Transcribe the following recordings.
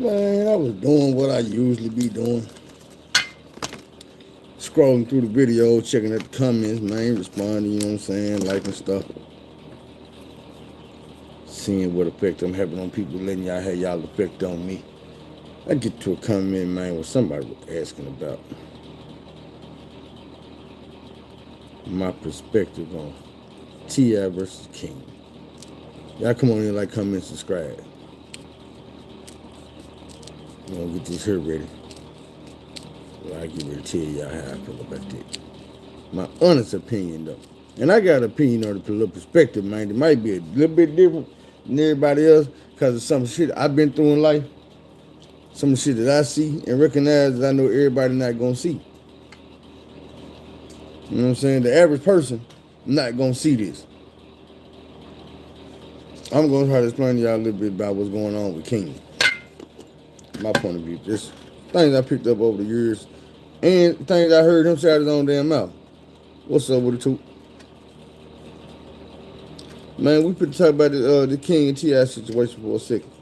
Man, I was doing what I usually be doing. Scrolling through the video, checking out the comments, man, responding, you know what I'm saying, liking stuff. Seeing what effect I'm having on people, letting y'all have y'all effect on me. I get to a comment, man, where somebody was asking about my perspective on T.I. versus King. Y'all come on in, like, comment, subscribe. I'm gonna get this here ready. Well, I get ready to tell y'all how I feel about that. My honest opinion, though. And I got an opinion on the perspective, man. It might be a little bit different than everybody else because of some shit I've been through in life. Some shit that I see and recognize that I know everybody not gonna see. You know what I'm saying? The average person not gonna see this. I'm gonna try to explain to y'all a little bit about what's going on with King. My point of view. Just things I picked up over the years and things I heard him say out his own damn mouth. What's up with the two? Man, we could talk about the King and T.I. situation for a second.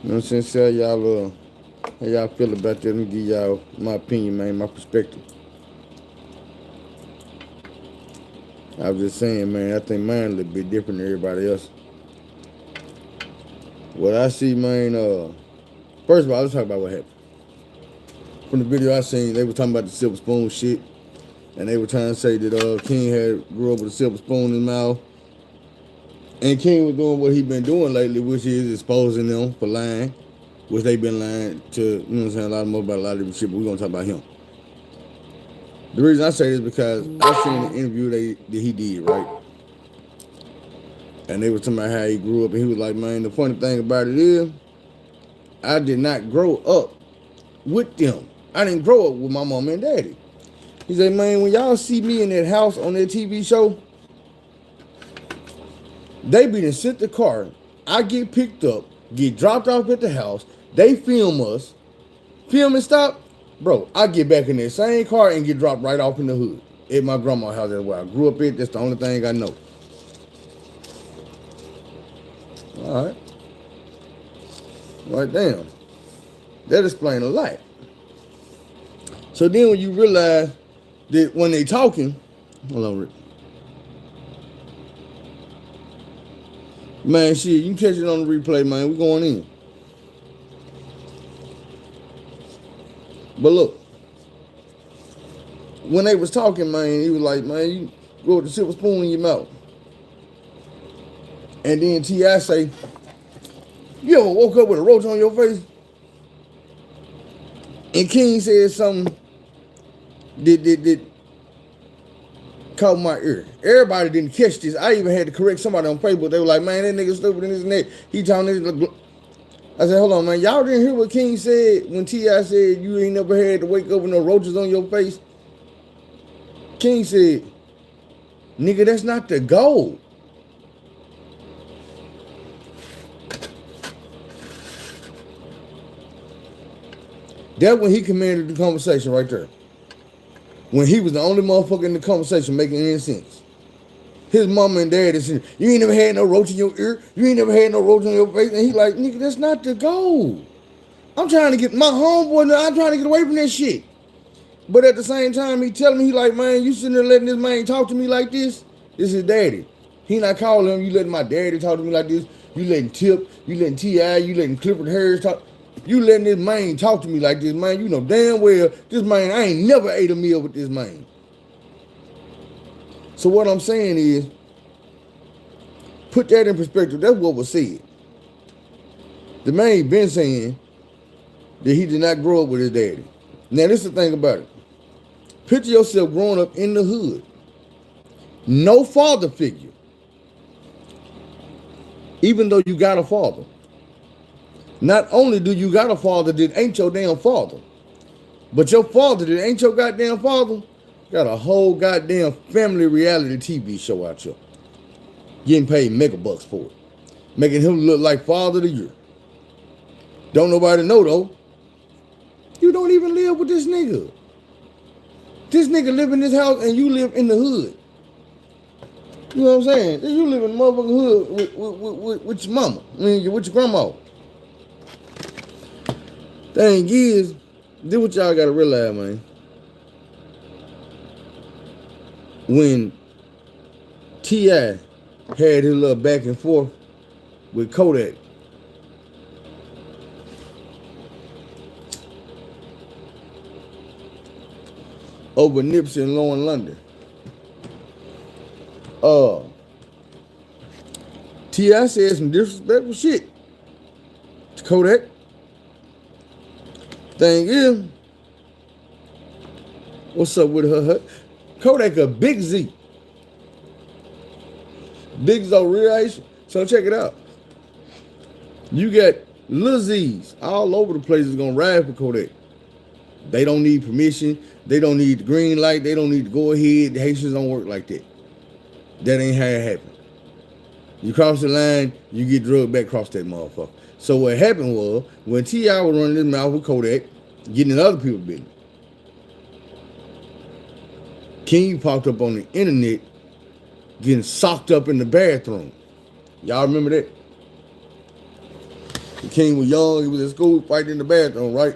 You know what I'm saying? See how y'all feel about that. Let me give y'all my opinion, man, my perspective. I was just saying, man, I think mine a little bit different than everybody else. What I see, man, first of all, let's talk about what happened. From the video I seen, they were talking about the silver spoon shit. And they were trying to say that King had grew up with a silver spoon in his mouth. And King was doing what he been doing lately, which is exposing them for lying. Which they been lying to, you know what I'm saying, a lot more about a lot of different shit, but we're going to talk about him. The reason I say this is because I seen the interview that he did, right? And they were talking about how he grew up, and he was like, man, the funny thing about it is, I did not grow up with them. I didn't grow up with my mom and daddy. He said, man, when y'all see me in that house on that TV show, they be done sent the car. I get picked up, get dropped off at the house. They film us. Film and stop. Bro, I get back in that same car and get dropped right off in the hood. At my grandma's house. That's where I grew up at. That's the only thing I know. All right. Right, damn. That explains a lot. So then when you realize that when they talking, hold on, Rick. Man, shit, you can catch it on the replay, man. We going in. But look, when they was talking, man, he was like, man, you go with the silver spoon in your mouth. And then T.I. say, you ever woke up with a roach on your face? And King said something that caught my ear. Everybody didn't catch this. I even had to correct somebody on Facebook. They were like, man, that nigga stupid and this and that. He talking this. I said, hold on, man. Y'all didn't hear what King said when T.I. said you ain't never had to wake up with no roaches on your face? King said, nigga, that's not the goal. That's when he commanded the conversation right there. When he was the only motherfucker in the conversation making any sense. His mama and dad is saying, you ain't never had no roach in your ear. You ain't never had no roach on your face. And he like, nigga, that's not the goal. I'm trying to get my homeboy, I'm trying to get away from that shit. But at the same time, he telling me, he like, man, you sitting there letting this man talk to me like this? This is daddy. He not calling him, you letting my daddy talk to me like this. You letting Tip, you letting T.I., you letting Clifford Harris talk. You letting this man talk to me like this, man. You know damn well this man, I ain't never ate a meal with this man. So what I'm saying is, put that in perspective. That's what was said. The man been saying that he did not grow up with his daddy. Now, this is the thing about it. Picture yourself growing up in the hood. No father figure. Even though you got a father. Not only do you got a father that ain't your damn father, but your father that ain't your goddamn father got a whole goddamn family reality TV show out here. Getting paid mega bucks for it. Making him look like father of the year. Don't nobody know though. You don't even live with this nigga. This nigga live in this house and you live in the hood. You know what I'm saying? You live in the motherfucking hood with your mama. I mean, with your grandma. Thing is, this what y'all gotta realize, man. When T.I. had his little back and forth with Kodak, over Nipsey and Lauren London, T.I. said some disrespectful shit to Kodak. Thing is, what's up with her? Kodak a Big Z. Big Z real Haitian. So check it out. You got Lil Z's all over the place is gonna ride for Kodak. They don't need permission. They don't need the green light. They don't need to go ahead. The Haitians don't work like that. That ain't how it happened. You cross the line, you get drugged back across that motherfucker. So what happened was, when T.I. was running his mouth with Kodak, getting in other people's business, King popped up on the internet getting socked up in the bathroom. Y'all remember that? The King was young, he was in school fighting in the bathroom, right?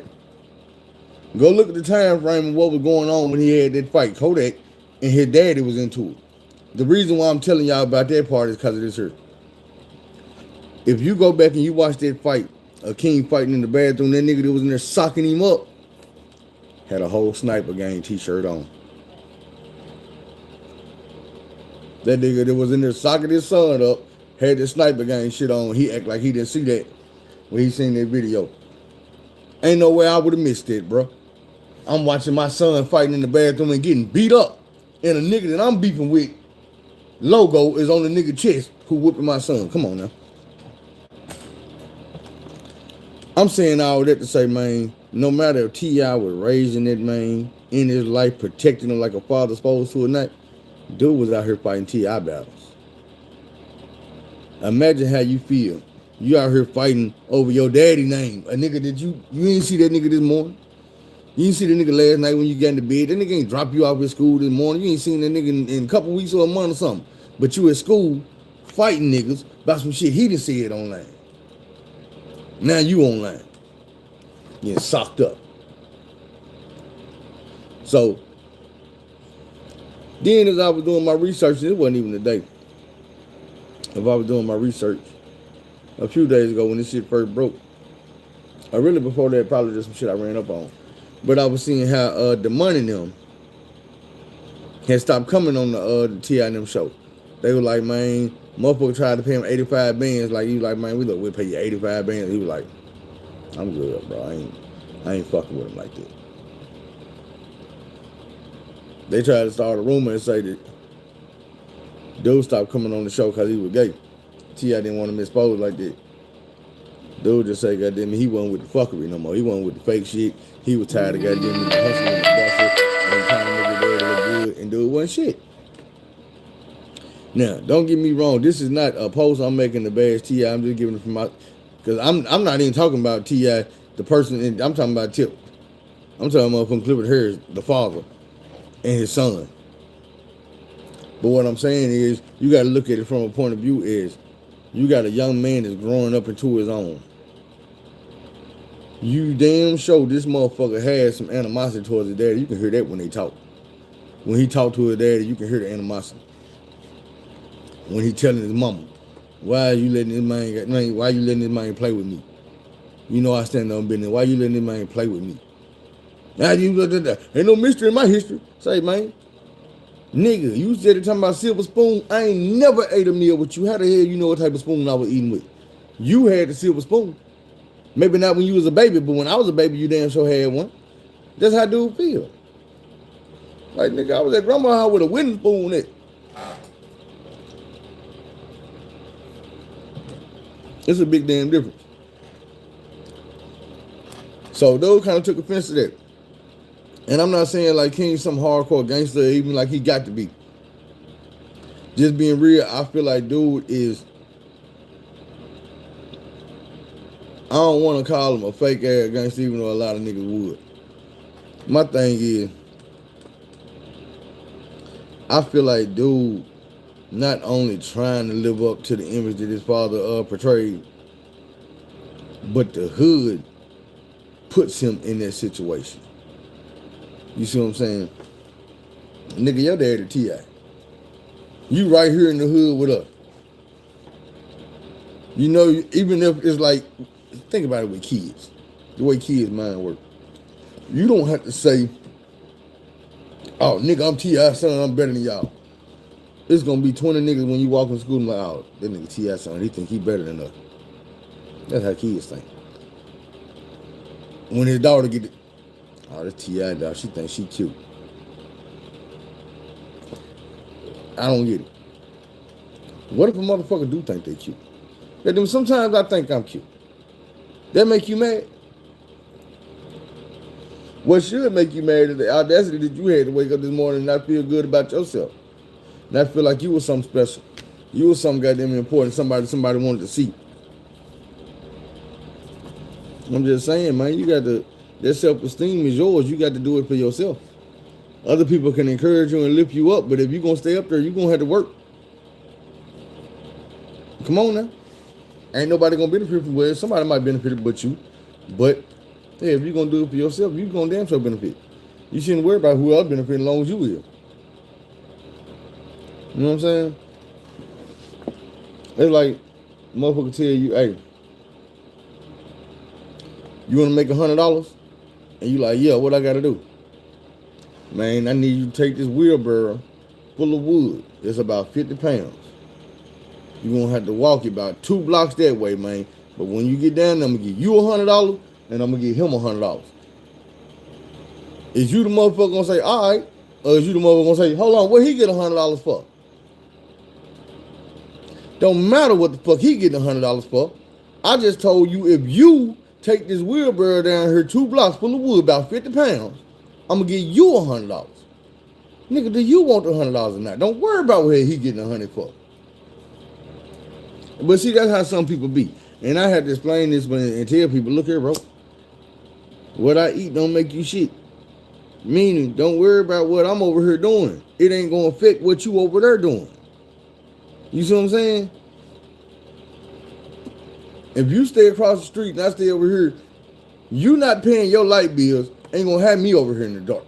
Go look at the time frame of what was going on when he had that fight. Kodak and his daddy was into it. The reason why I'm telling y'all about that part is because of this here. If you go back and you watch that fight, a King fighting in the bathroom, that nigga that was in there socking him up had a whole Sniper Gang t-shirt on. That nigga that was in there socking his son up had the Sniper Gang shit on. He act like he didn't see that when he seen that video. Ain't no way I would have missed it, bro. I'm watching my son fighting in the bathroom and getting beat up. And a nigga that I'm beefing with, logo is on the nigga chest who whooping my son. Come on now. I'm saying all that to say, man, no matter if T.I. was raising that man in his life, protecting him like a father's supposed to or not, dude was out here fighting T.I. battles. Imagine how you feel. You out here fighting over your daddy name. A nigga that you ain't see that nigga this morning. You ain't see the nigga last night when you got into bed. That nigga ain't drop you off at school this morning. You ain't seen that nigga in a couple weeks or a month or something. But you at school fighting niggas about some shit he done said online. Now you online. Getting socked up. So, then as I was doing my research, it wasn't even a day. If I was doing my research a few days ago when this shit first broke, or really before that, probably just some shit I ran up on. But I was seeing how the money them had stopped coming on the T.I. and them show. They were like, man, motherfucker tried to pay him 85 bands. Like, he was like, man, we'll pay you 85 bands. He was like, I'm good, bro. I ain't fucking with him like that. They tried to start a rumor and say that dude stopped coming on the show because he was gay. T.I. didn't want him exposed like that. Dude just say, goddamn, he wasn't with the fuckery no more. He wasn't with the fake shit. He was tired of goddamn hustling and busting and trying to make it look good, and dude wasn't shit. Now, don't get me wrong. This is not a post I'm making to bash T.I. I'm just giving it from my, because I'm not even talking about T.I. the person. I'm talking about Tip. I'm talking about from Clifford Harris, the father, and his son. But what I'm saying is, you got to look at it from a point of view is, you got a young man that's growing up into his own. You damn sure this motherfucker has some animosity towards his daddy. You can hear that when they talk. When he talk to his daddy, you can hear the animosity. When he telling his mama, why you letting this man, why you letting this man play with me? You know I stand on business. Why you letting this man play with me? Now ain't no mystery in my history. Say, man, nigga, you said it talking about silver spoon. I ain't never ate a meal with you. How the hell you know what type of spoon I was eating with? You had the silver spoon. Maybe not when you was a baby, but when I was a baby, you damn sure had one. That's how dude feel. Like, nigga, I was at grandma's house with a wooden spoon in it. It's a big damn difference. So dude kind of took offense to that. And I'm not saying like King's some hardcore gangster, even like he got to be. Just being real, I feel like dude is, I don't want to call him a fake ass gangster, even though a lot of niggas would. My thing is, I feel like dude not only trying to live up to the image that his father portrayed, but the hood puts him in that situation. You see what I'm saying? Nigga, your daddy T.I. You right here in the hood with us. You know, even if it's like, think about it with kids, the way kids' mind work. You don't have to say, oh, nigga, I'm T.I. son, I'm better than y'all. It's gonna be 20 niggas when you walk in school and like, oh, that nigga T.I. son, he think he better than us. That's how kids think. When his daughter get it, oh, this T.I. dog, she thinks she cute. I don't get it. What if a motherfucker do think they cute? But then sometimes I think I'm cute. That make you mad? What should make you mad is the audacity that you had to wake up this morning and not feel good about yourself. Not feel like you was something special. You was something goddamn important. Somebody wanted to see. I'm just saying, man, you got to, that self-esteem is yours. You got to do it for yourself. Other people can encourage you and lift you up, but if you're going to stay up there, you're going to have to work. Come on now. Ain't nobody going to benefit from it. Somebody might benefit but you. But, hey, if you're going to do it for yourself, you're going to damn sure benefit. You shouldn't worry about who else benefit as long as you will. You know what I'm saying? It's like, motherfucker tell you, hey, you want to make $100? And you like, yeah, what I got to do? Man, I need you to take this wheelbarrow full of wood. It's about 50 pounds. You're going to have to walk it about 2 blocks that way, man. But when you get down there, I'm going to give you $100 and I'm going to give him $100. Is you the motherfucker going to say, all right? Or is you the motherfucker going to say, hold on, what he get $100 for? Don't matter what the fuck he getting $100 for. I just told you if you take this wheelbarrow down here 2 blocks full of wood, about 50 pounds, I'm going to give you $100. Nigga, do you want the $100 or not? Don't worry about what he getting $100 for. But see, that's how some people be. And I had to explain this and tell people, look here, bro. What I eat don't make you shit. Meaning, don't worry about what I'm over here doing. It ain't going to affect what you over there doing. You see what I'm saying? If you stay across the street and I stay over here, you not paying your light bills ain't going to have me over here in the dark.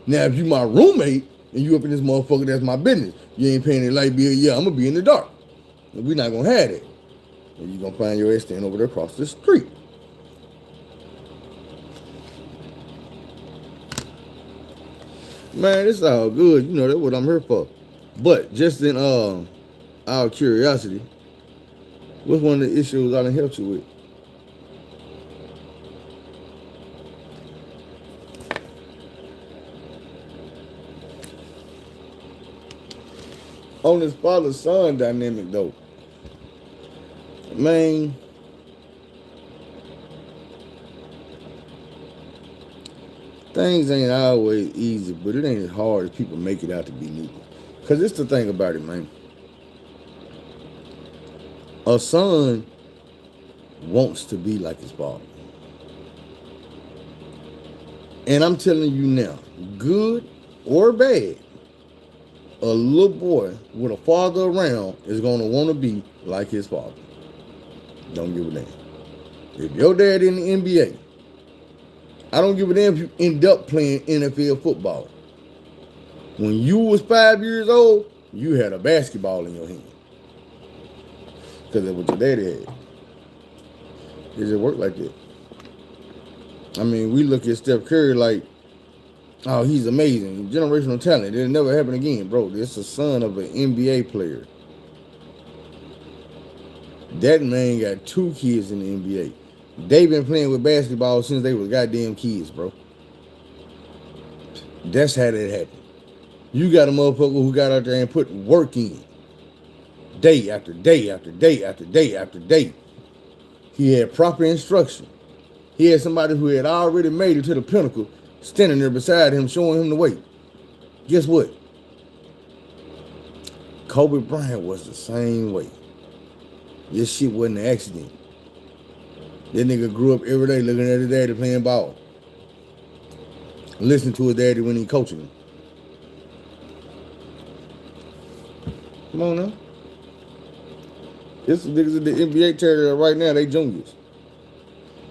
Now, if you my roommate and you up in this motherfucker, that's my business. You ain't paying the light bill, yeah, I'm going to be in the dark. We're not going to have that. And you're going to find your ass standing over there across the street. Man, it's all good. You know, that's what I'm here for. But just in out of curiosity, what's one of the issues I done helped you with? On this father-son dynamic, though, man, things ain't always easy, but it ain't as hard as people make it out to be neither. Because it's the thing about it, man. A son wants to be like his father. And I'm telling you now, good or bad, a little boy with a father around is going to want to be like his father. Don't give a damn. If your dad in the NBA, I don't give a damn if you end up playing NFL football. When you was 5 years old, you had a basketball in your hand. Because that's what your daddy had. It just worked like that. I mean, we look at Steph Curry like, oh, he's amazing. Generational talent. It'll never happen again, bro. This is the son of an NBA player. That man got 2 kids in the NBA. They been playing with basketball since they was goddamn kids, bro. That's how that happened. You got a motherfucker who got out there and put work in. Day after day after day after day after day. He had proper instruction. He had somebody who had already made it to the pinnacle standing there beside him, showing him the way. Guess what? Kobe Bryant was the same way. This shit wasn't an accident. That nigga grew up every day looking at his daddy playing ball. Listening to his daddy when he coaching him. Come on now. This niggas in the NBA territory right now, they juniors.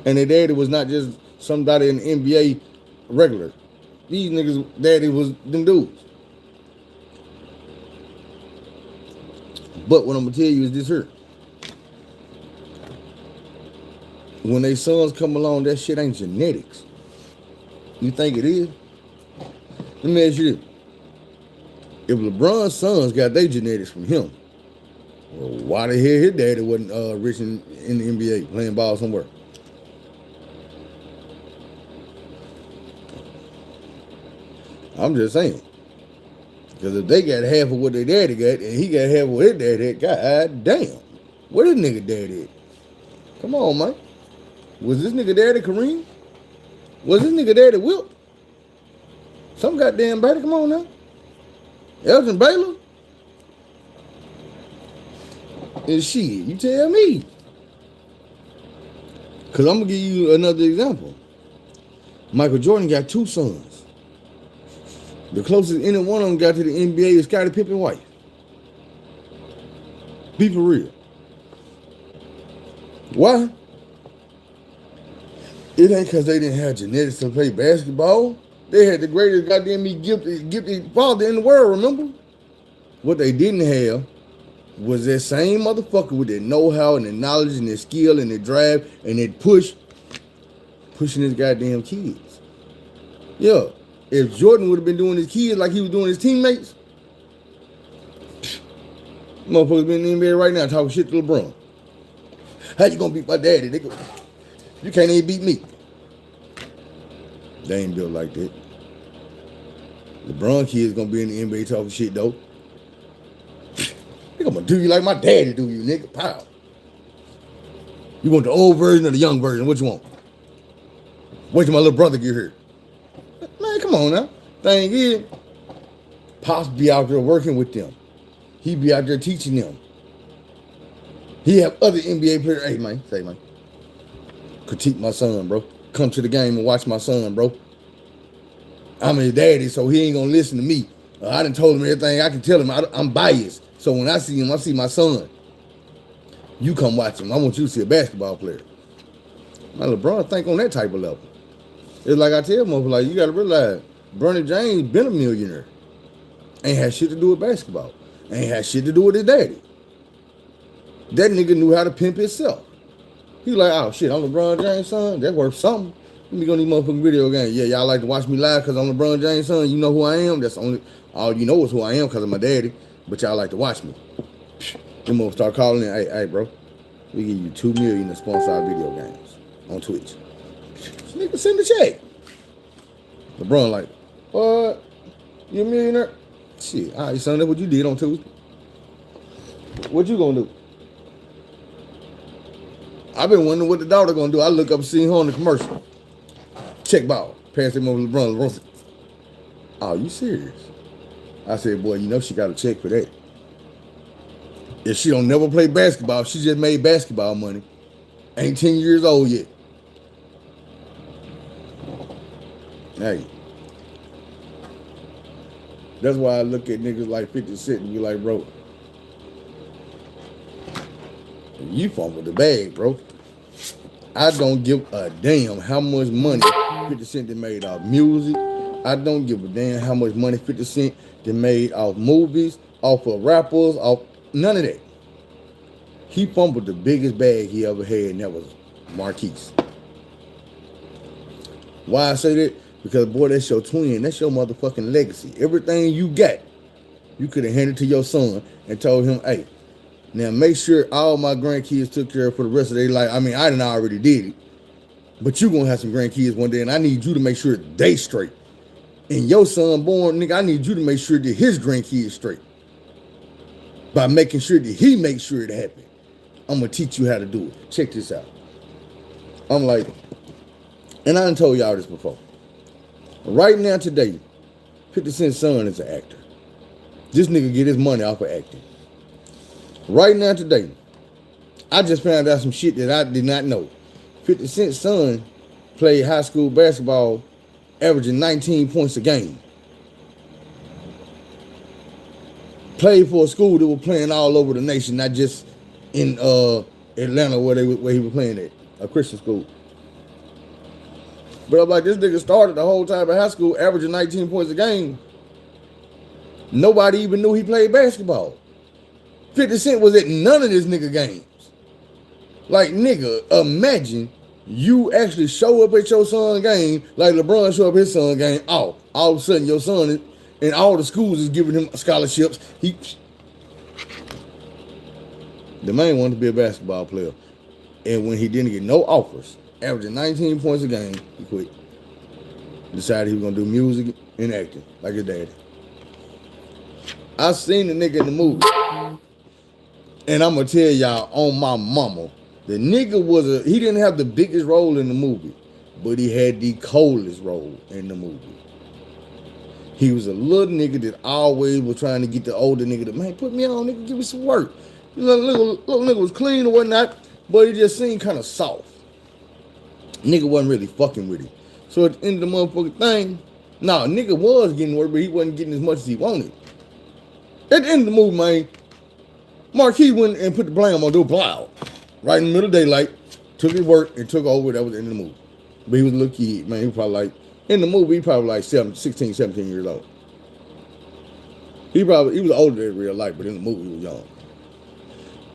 And their daddy was not just somebody in the NBA regular. These niggas' daddy was them dudes. But what I'm gonna tell you is this here. When they sons come along, that shit ain't genetics. You think it is? Let me ask you this. If LeBron's sons got their genetics from him, well, why the hell his daddy wasn't rich in the NBA playing ball somewhere? I'm just saying. Because if they got half of what their daddy got and he got half of what his daddy had, god damn. Where this nigga daddy at? Come on, man. Was this nigga daddy Kareem? Was this nigga daddy Wilt? Some goddamn baby, come on now. Elgin Baylor? And shit, you tell me. Because I'm going to give you another example. Michael Jordan got 2 sons. The closest any one of them got to the NBA is Scottie Pippen's wife. Be for real. Why? It ain't because they didn't have genetics to play basketball. They had the greatest goddamn gifted father in the world, remember? What they didn't have was that same motherfucker with that know-how and the knowledge and the skill and the drive and that pushing his goddamn kids. Yeah, if Jordan would have been doing his kids like he was doing his teammates, motherfuckers been in the NBA right now talking shit to LeBron. How you gonna beat my daddy? You can't even beat me. They ain't built like that. LeBron kids gonna be in the NBA talking shit though. They gonna do you like my daddy do you, nigga. Pow. You want the old version or the young version? What you want? Wait till my little brother get here. Man, come on now. Thing is, Pops be out there working with them. He be out there teaching them. He have other NBA players. Hey man, say man. Critique my son, bro. Come to the game and watch my son, bro. I'm his daddy, so he ain't gonna listen to me. I done told him everything I can tell him. I'm biased. So when I see him, I see my son. You come watch him. I want you to see a basketball player. Now LeBron think on that type of level. It's like I tell him, like, you gotta realize, Bernie James been a millionaire. Ain't had shit to do with basketball. Ain't had shit to do with his daddy. That nigga knew how to pimp himself. He like, oh shit, I'm LeBron James' son. That's worth something. Let me go to these motherfucking video games. Yeah, y'all like to watch me live because I'm LeBron James' son. You know who I am. That's all you know is who I am because of my daddy. But y'all like to watch me. Them motherfuckers start calling in. Hey, bro, we give you $2 million to sponsor our video games on Twitch. This nigga send the check. LeBron like, what? You a millionaire? Shit, all right, son, that's what you did on Tuesday. What you gonna do? I've been wondering what the daughter gonna do. I look up and see her on the commercial. Check ball. Pass him over to LeBron. LeBron said, oh, you serious? I said, boy, you know she got a check for that. If she don't never play basketball, she just made basketball money. Ain't 10 years old yet. Hey. That's why I look at niggas like 50 Cent and be like, bro, you fumbled the bag, bro. I don't give a damn how much money 50 Cent done made off music. I don't give a damn how much money 50 Cent done made off movies, off of rappers, off none of that. He fumbled the biggest bag he ever had, and that was Marquise. Why I say that? Because, boy, that's your twin. That's your motherfucking legacy. Everything you got, you could have handed to your son and told him, hey, now make sure all my grandkids took care of for the rest of their life. I mean, I done already did it. But you going to have some grandkids one day, and I need you to make sure they straight. And your son born, nigga, I need you to make sure that his grandkids straight. By making sure that he makes sure it happens. I'm going to teach you how to do it. Check this out. I'm like, and I done told y'all this before. Right now, today, 50 Cent's son is an actor. This nigga get his money off of acting. Right now, today, I just found out some shit that I did not know. 50 Cent's son played high school basketball, averaging 19 points a game. played for a school that was playing all over the nation, not just in Atlanta where he was playing at, a Christian school. But I'm like, this nigga started the whole time in high school, averaging 19 points a game. Nobody even knew he played basketball. 50 Cent was at none of this nigga games. Like, nigga, imagine you actually show up at your son's game like LeBron show up his son's game. Oh, all of a sudden your son is, and all the schools is giving him scholarships. The man wanted to be a basketball player. And when he didn't get no offers, averaging 19 points a game, he quit. Decided he was gonna do music and acting like his daddy. I seen the nigga in the movie. And I'm gonna tell y'all on my mama, the nigga he didn't have the biggest role in the movie, but he had the coldest role in the movie. He was a little nigga that always was trying to get the older nigga to, man, put me on, nigga, give me some work. Little nigga was clean or whatnot, but he just seemed kind of soft. Nigga wasn't really fucking with him. So at the end of the motherfucking thing, nigga was getting work, but he wasn't getting as much as he wanted. At the end of the movie, man, Marquis went and put the blame on Dude Blau. Right in the middle of daylight, took his work and took over. That was the end of the movie. But he was a little kid, man. He was probably like, in the movie, he probably like 16, 17 years old. He was older in real life, but in the movie, he was young.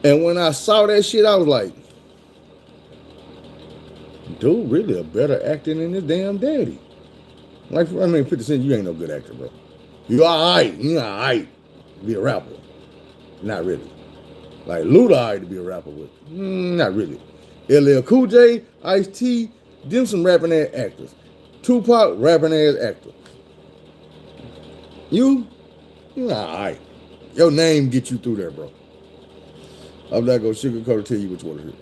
And when I saw that shit, I was like, dude, really a better actor than his damn daddy. Like, I mean, 50 Cent, you ain't no good actor, bro. You all right. You all right to be a rapper. Not really. Like, Luda all right to be a rapper with. Not really. LL Cool J, Ice-T, them some rapping ass actors. Tupac, rapping ass actor. You all right. Your name get you through there, bro. I'm not gonna sugarcoat to tell you which one it is.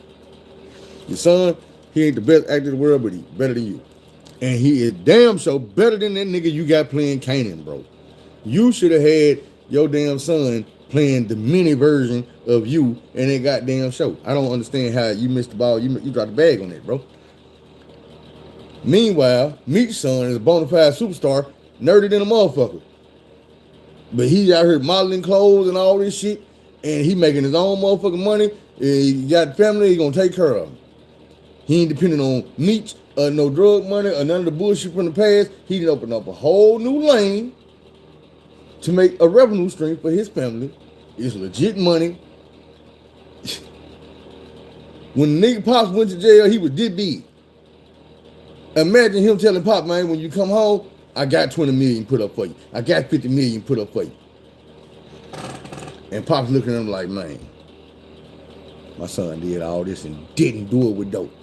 Your son, he ain't the best actor in the world, but he better than you. And he is damn sure better than that nigga you got playing Kanan, bro. You should have had your damn son playing the mini version of you in that goddamn show. I don't understand how you missed the ball. You dropped the bag on that, bro. Meanwhile, Meech's son is a bona fide superstar, nerded than a motherfucker. But he out here modeling clothes and all this shit, and he making his own motherfucking money. He got family, he gonna take care of him. He ain't depending on Meech or no drug money or none of the bullshit from the past. He done opened up a whole new lane to make a revenue stream for his family. It's legit money. When nigga Pops went to jail, he was this big. Imagine him telling Pop, man, when you come home, I got 20 million put up for you. I got 50 million put up for you. And Pop's looking at him like, man, my son did all this and didn't do it with dope.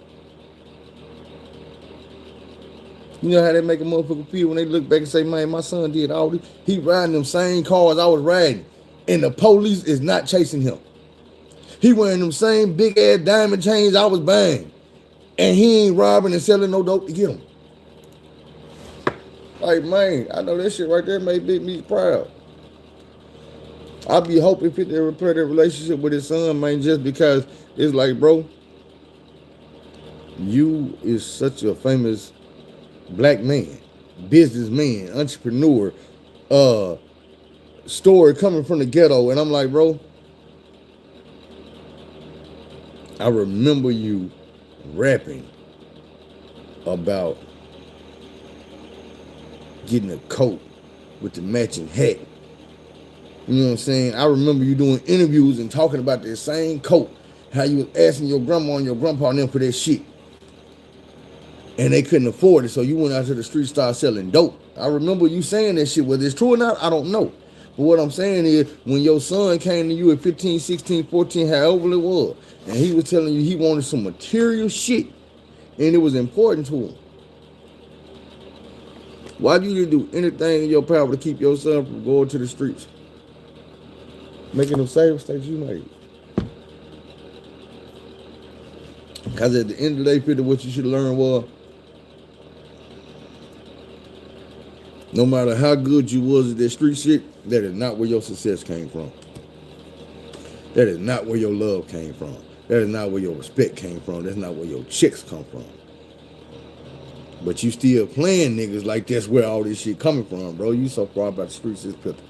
You know how they make a motherfucker feel when they look back and say, man, my son did all this. He riding them same cars I was riding, and the police is not chasing him. He wearing them same big ass diamond chains I was buying, and he ain't robbing and selling no dope to get them. Like, man, I know that shit right there made Big Meech proud. I be hoping 50 repair their relationship with his son, man, just because it's like, bro, you is such a famous black man, businessman, entrepreneur, story coming from the ghetto. And I'm like, bro, I remember you rapping about getting a coat with the matching hat. You know what I'm saying? I remember you doing interviews and talking about that same coat, how you was asking your grandma and your grandpa and them for that shit. And they couldn't afford it, so you went out to the street, started selling dope. I remember you saying that shit. Whether it's true or not, I don't know. But what I'm saying is, when your son came to you at 15, 16, 14, however it was, and he was telling you he wanted some material shit, and it was important to him, why do you do anything in your power to keep your son from going to the streets? Making them same mistakes you made. Because at the end of the day, Peter, what you should learn was, no matter how good you was at that street shit, that is not where your success came from. That is not where your love came from. That is not where your respect came from. That's not where your chicks come from. But you still playing niggas like that's where all this shit coming from, bro. You so far about the streets, it's pitiful.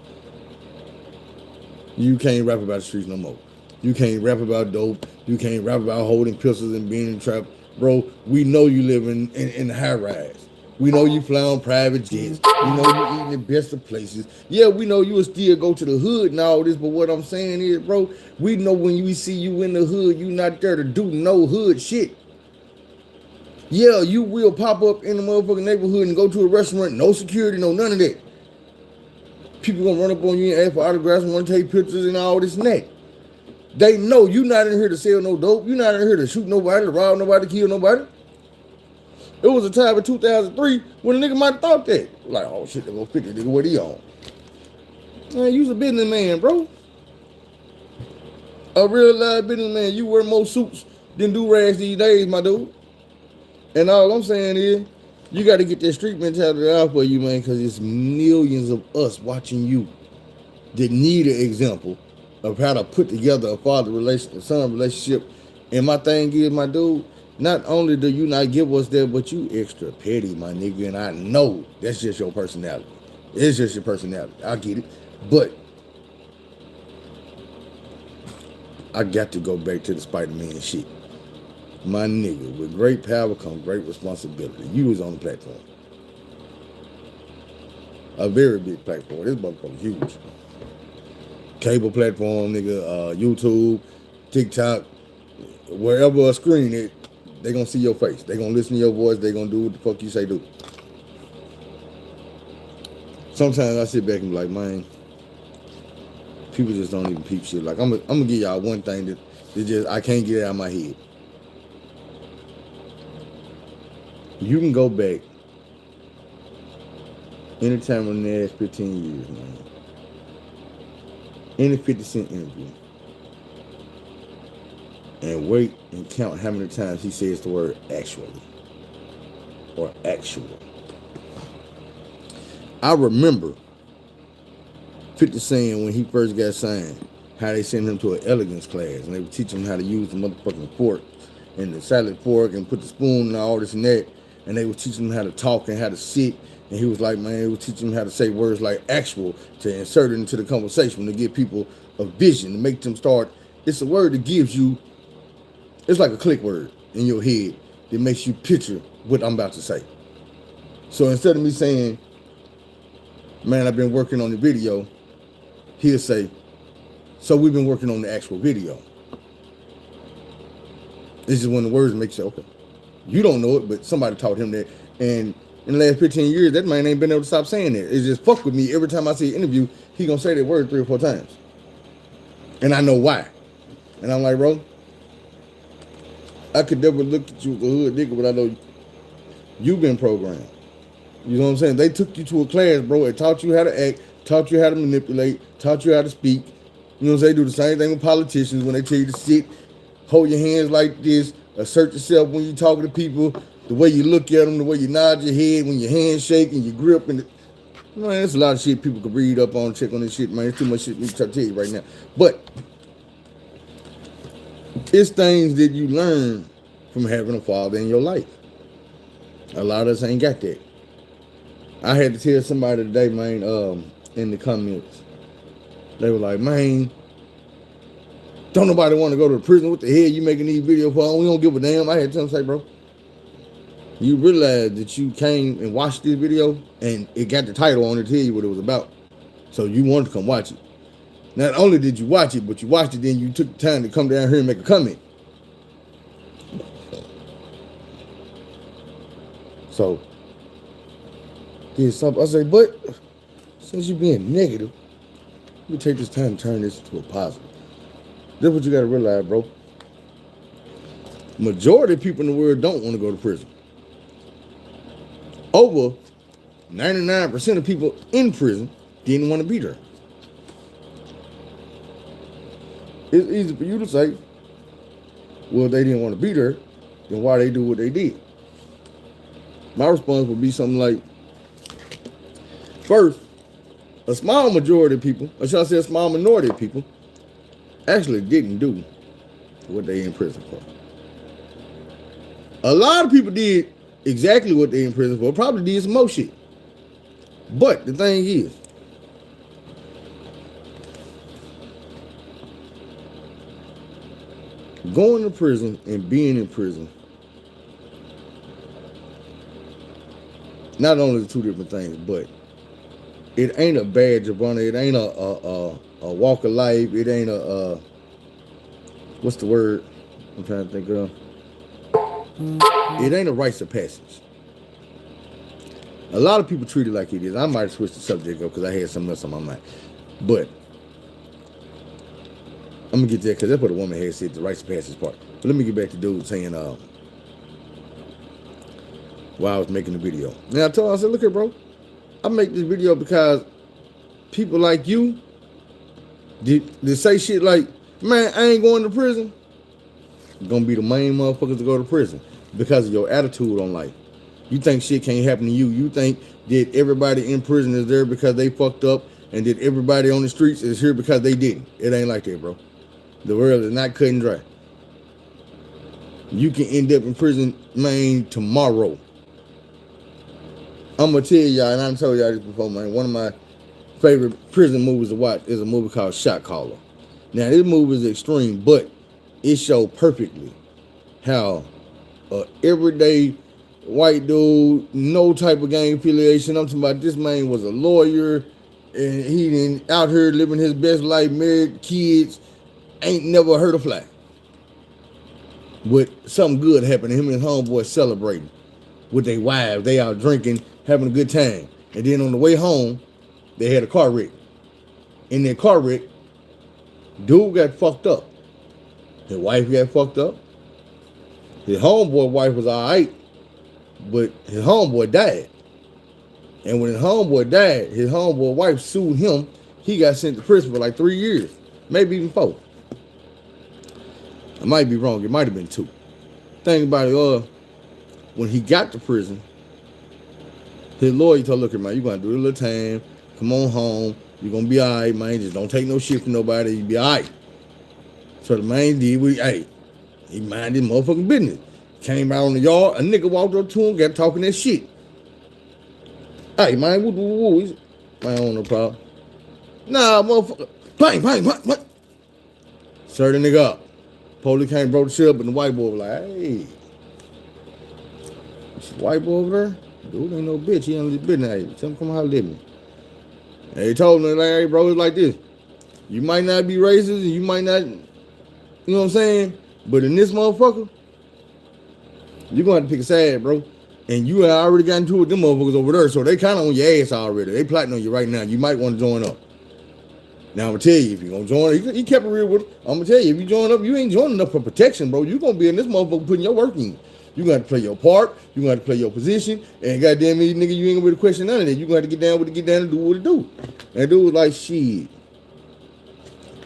You can't rap about the streets no more. You can't rap about dope. You can't rap about holding pistols and being in trap. Bro, we know you live in the high rise. We know you fly on private jets. We know you eating the best of places. Yeah, we know you will still go to the hood and all this, but what I'm saying is, bro, we know when we see you in the hood, you not there to do no hood shit. Yeah, you will pop up in the motherfucking neighborhood and go to a restaurant, no security, no none of that. People gonna run up on you and ask for autographs and want to take pictures and all this and that. They know you not in here to sell no dope. You not in here to shoot nobody, to rob nobody, to kill nobody. It was a time in 2003 when a nigga might have thought that. Like, oh shit, they gonna fit the nigga what he on. Man, you's a businessman, bro. A real live businessman. You wear more suits than do-rags these days, my dude. And all I'm saying is, you got to get that street mentality out for you, man, because it's millions of us watching you that need an example of how to put together a father-son relationship. And my thing is, my dude, not only do you not give us that, but you extra petty, my nigga. And I know that's just your personality. It's just your personality. I get it. But I got to go back to the Spider-Man shit. My nigga, with great power comes great responsibility. You was on the platform. A very big platform. This motherfucker huge. Cable platform, nigga, YouTube, TikTok, wherever a screen it, they gonna see your face. They gonna listen to your voice. They gonna do what the fuck you say do. Sometimes I sit back and be like, man, people just don't even peep shit. Like, I'm gonna give y'all one thing that just, I can't get it out of my head. You can go back anytime in the last 15 years, man. Any 50 Cent interview. And wait and count how many times he says the word actually. Or actual. I remember 50 saying when he first got signed, how they sent him to an elegance class and they would teach him how to use the motherfucking fork and the salad fork and put the spoon and all this and that. And they would teach him how to talk and how to sit. And he was like, man, they would teach him how to say words like actual to insert it into the conversation, to give people a vision, to make them start. It's a word that gives you, it's like a click word in your head that makes you picture what I'm about to say. So instead of me saying, man, I've been working on the video, he'll say, so we've been working on the actual video. This is when the words make you say, okay. You don't know it, but somebody taught him that. And in the last 15 years, that man ain't been able to stop saying that. It's just fuck with me. Every time I see an interview, he gonna say that word 3 or 4 times. And I know why. And I'm like, bro, I could never look at you as a hood nigga, but I know you've been programmed. You know what I'm saying? They took you to a class, bro, and taught you how to act, taught you how to manipulate, taught you how to speak. You know what I'm saying? They do the same thing with politicians when they tell you to sit, hold your hands like this, assert yourself when you talking to people, the way you look at them, the way you nod your head, when your hands shake and you grip. And man, there's a lot of shit people could read up on, check on this shit, man. There's too much shit we can tell you right now. But it's things that you learn from having a father in your life. A lot of us ain't got that. I had to tell somebody today, man, in the comments. They were like, man, don't nobody want to go to the prison. What the hell you making these videos for? We don't give a damn. I had to tell them, say, bro, you realize that you came and watched this video and it got the title on it to tell you what it was about. So you wanted to come watch it. Not only did you watch it, but you watched it, then you took the time to come down here and make a comment. So, did something. I say, but since you're being negative, you take this time to turn this into a positive. That's what you got to realize, bro. Majority of people in the world don't want to go to prison. Over 99% of people in prison didn't want to be there. It's easy for you to say, well, they didn't want to be there, then why they do what they did? My response would be something like, first, a small majority of people, or should I say a small minority of people, actually didn't do what they in prison for. A lot of people did exactly what they in prison for, probably did some more shit. But the thing is, Going to prison and being in prison, not only the two different things, but it ain't a badge of honor. It ain't a walk of life. It ain't a what's the word I'm trying to think of. It ain't a rites of passage. A lot of people treat it like it is. I might switch the subject up because I had something else on my mind. But I'm gonna get there because that's what the woman had said, the rites of passage part. But let me get back to dude saying while I was making the video. Now I told her, I said, look here, bro, I make this video because people like you they say shit like, man, I ain't going to prison. You're gonna be the main motherfuckers to go to prison because of your attitude on life. You think shit can't happen to you. You think that everybody in prison is there because they fucked up and that everybody on the streets is here because they didn't. It ain't like that, bro. The world is not cut and dry. You can end up in prison, man, tomorrow. I'm gonna tell y'all, and I told y'all this before, man, one of my favorite prison movies to watch is a movie called Shot Caller. Now, this movie is extreme, but it showed perfectly how everyday white dude, no type of gang affiliation. I'm talking about this man was a lawyer and he didn't out here living his best life, married, kids, ain't never heard a fly. But something good happened to him and his homeboy celebrating with their wives. They out drinking, having a good time. And then on the way home, they had a car wreck. In that car wreck, dude got fucked up. His wife got fucked up. His homeboy wife was all right, but his homeboy died. And when his homeboy died, his homeboy wife sued him. He got sent to prison for like 3 years, maybe even 4. I might be wrong. It might have been 2. Think about it. When he got to prison, his lawyer told, look, man, you're going to do a little time. Come on home. You're going to be all right, man. Just don't take no shit from nobody. You'll be all right. So the man did what he minded his motherfucking business. Came out on the yard. A nigga walked up to him, got talking that shit. Hey, man, woo. Man, I don't no problem. Nah, motherfucker. Bang. Serve the nigga up. Police came, broke the shit up, and the white boy was like, hey. This white boy over there? Dude ain't no bitch. He ain't his business. Hey, tell him come holler at me. And he told me, like, hey, bro, it's like this. You might not be racist, and you might not, you know what I'm saying? But in this motherfucker, you're going to have to pick a side, bro. And you already got into it with them motherfuckers over there, so they kind of on your ass already. They plotting on you right now. You might want to join up. Now, I'm going to tell you, if you're going to join, he kept it real with it. I'm going to tell you, if you join up, you ain't joining up for protection, bro. You're going to be in this motherfucker putting your work in. You're going to have to play your part. You're going to have to play your position. And goddamn it, nigga, you ain't going to be able to question none of that. You're going to have to get down with it, get down and do what it do. And dude was like, shit.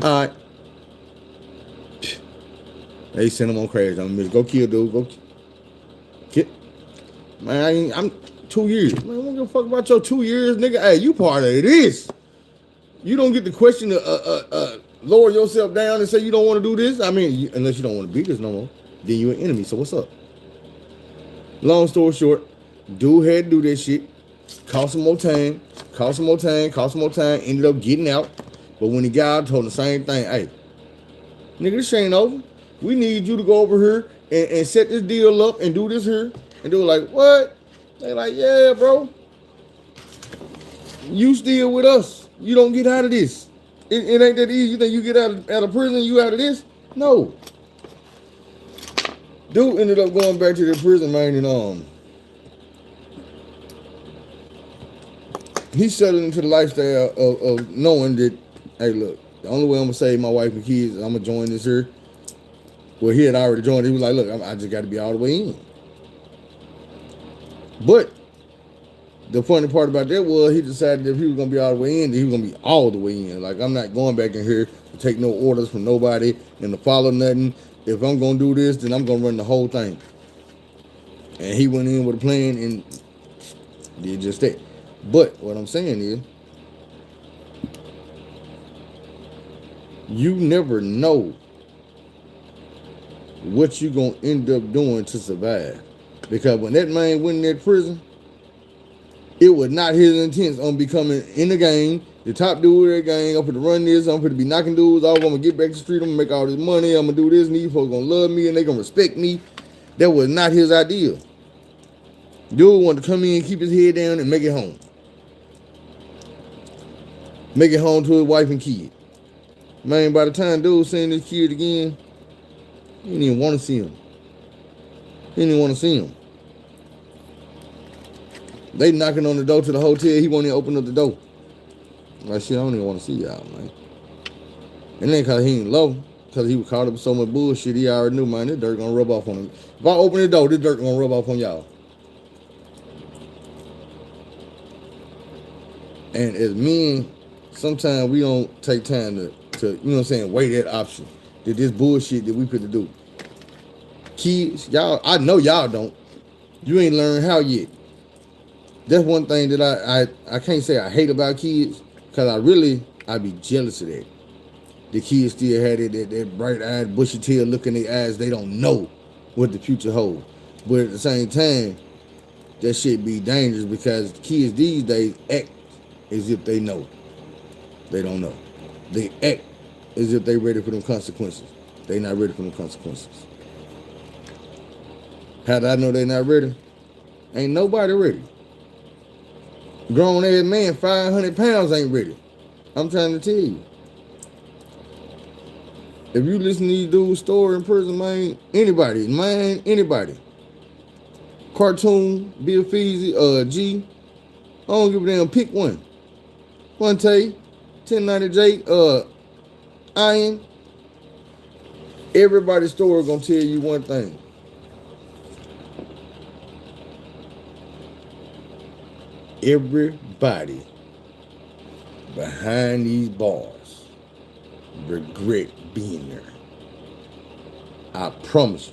All right. They sent him on crash. Go kill dude. Go kill. Man, I'm 2 years. Man, I don't give a fuck about your 2 years, nigga. Hey, you part of this. You don't get the question to lower yourself down and say you don't want to do this. I mean, unless you don't want to be this no more, then you're an enemy. So what's up? Long story short, dude had to do that shit. Cost him more time. Ended up getting out. But when he got out, told him the same thing. Hey, nigga, this ain't over. We need you to go over here and set this deal up and do this here. And they were like, what? They like, yeah, bro. You still with us. You don't get out of this. It ain't that easy. You think you get out of prison, you out of this? No. Dude ended up going back to the prison, man, and he settled into the lifestyle of knowing that, hey, look, the only way I'm gonna save my wife and kids is I'm gonna join this here. Well, he had already joined. He was like, look, I just got to be all the way in. But the funny part about that was he decided if he was going to be all the way in, that he was going to be all the way in. Like, I'm not going back in here to take no orders from nobody and to follow nothing. If I'm going to do this, then I'm going to run the whole thing. And he went in with a plan and did just that. But what I'm saying is, you never know what you going to end up doing to survive. Because when that man went in that prison, It was not his intent on becoming in the game, the top dude of the game. I'm gonna run this. I'm gonna be knocking dudes off. I'm gonna get back to the street. I'm gonna make all this money. I'm gonna do this. And these folks gonna love me and they gonna respect me. That was not his idea. Dude wanted to come in, keep his head down, and make it home. Make it home to his wife and kid. Man, by the time dude seen this kid again, he didn't even want to see him. He didn't even want to see him. They knocking on the door to the hotel. He won't even open up the door. Like, shit, I don't even want to see y'all, man. And then because he ain't love him, because he was caught up in so much bullshit, he already knew, man, this dirt gonna rub off on him. If I open the door, this dirt gonna rub off on y'all. And as men, sometimes we don't take time to you know what I'm saying, weigh that option. That this bullshit that we could do. Kids, y'all, I know y'all don't. You ain't learned how yet. That's one thing that I can't say I hate about kids, because I be jealous of that. The kids still had that bright-eyed, bushy tail look in their eyes. They don't know what the future holds. But at the same time, that shit be dangerous because kids these days act as if they know. They don't know. They act as if they ready for them consequences. They not ready for them consequences. How do I know they not ready? Ain't nobody ready. Grown ass man, 500 pounds ain't ready. I'm trying to tell you. If you listen to these dudes' story in prison, man, anybody. Cartoon, Bill Feasy, G. I don't give a damn, pick one. Tay, 1090J, Iron. Everybody's story gonna tell you one thing. Everybody behind these bars regret being there. I promise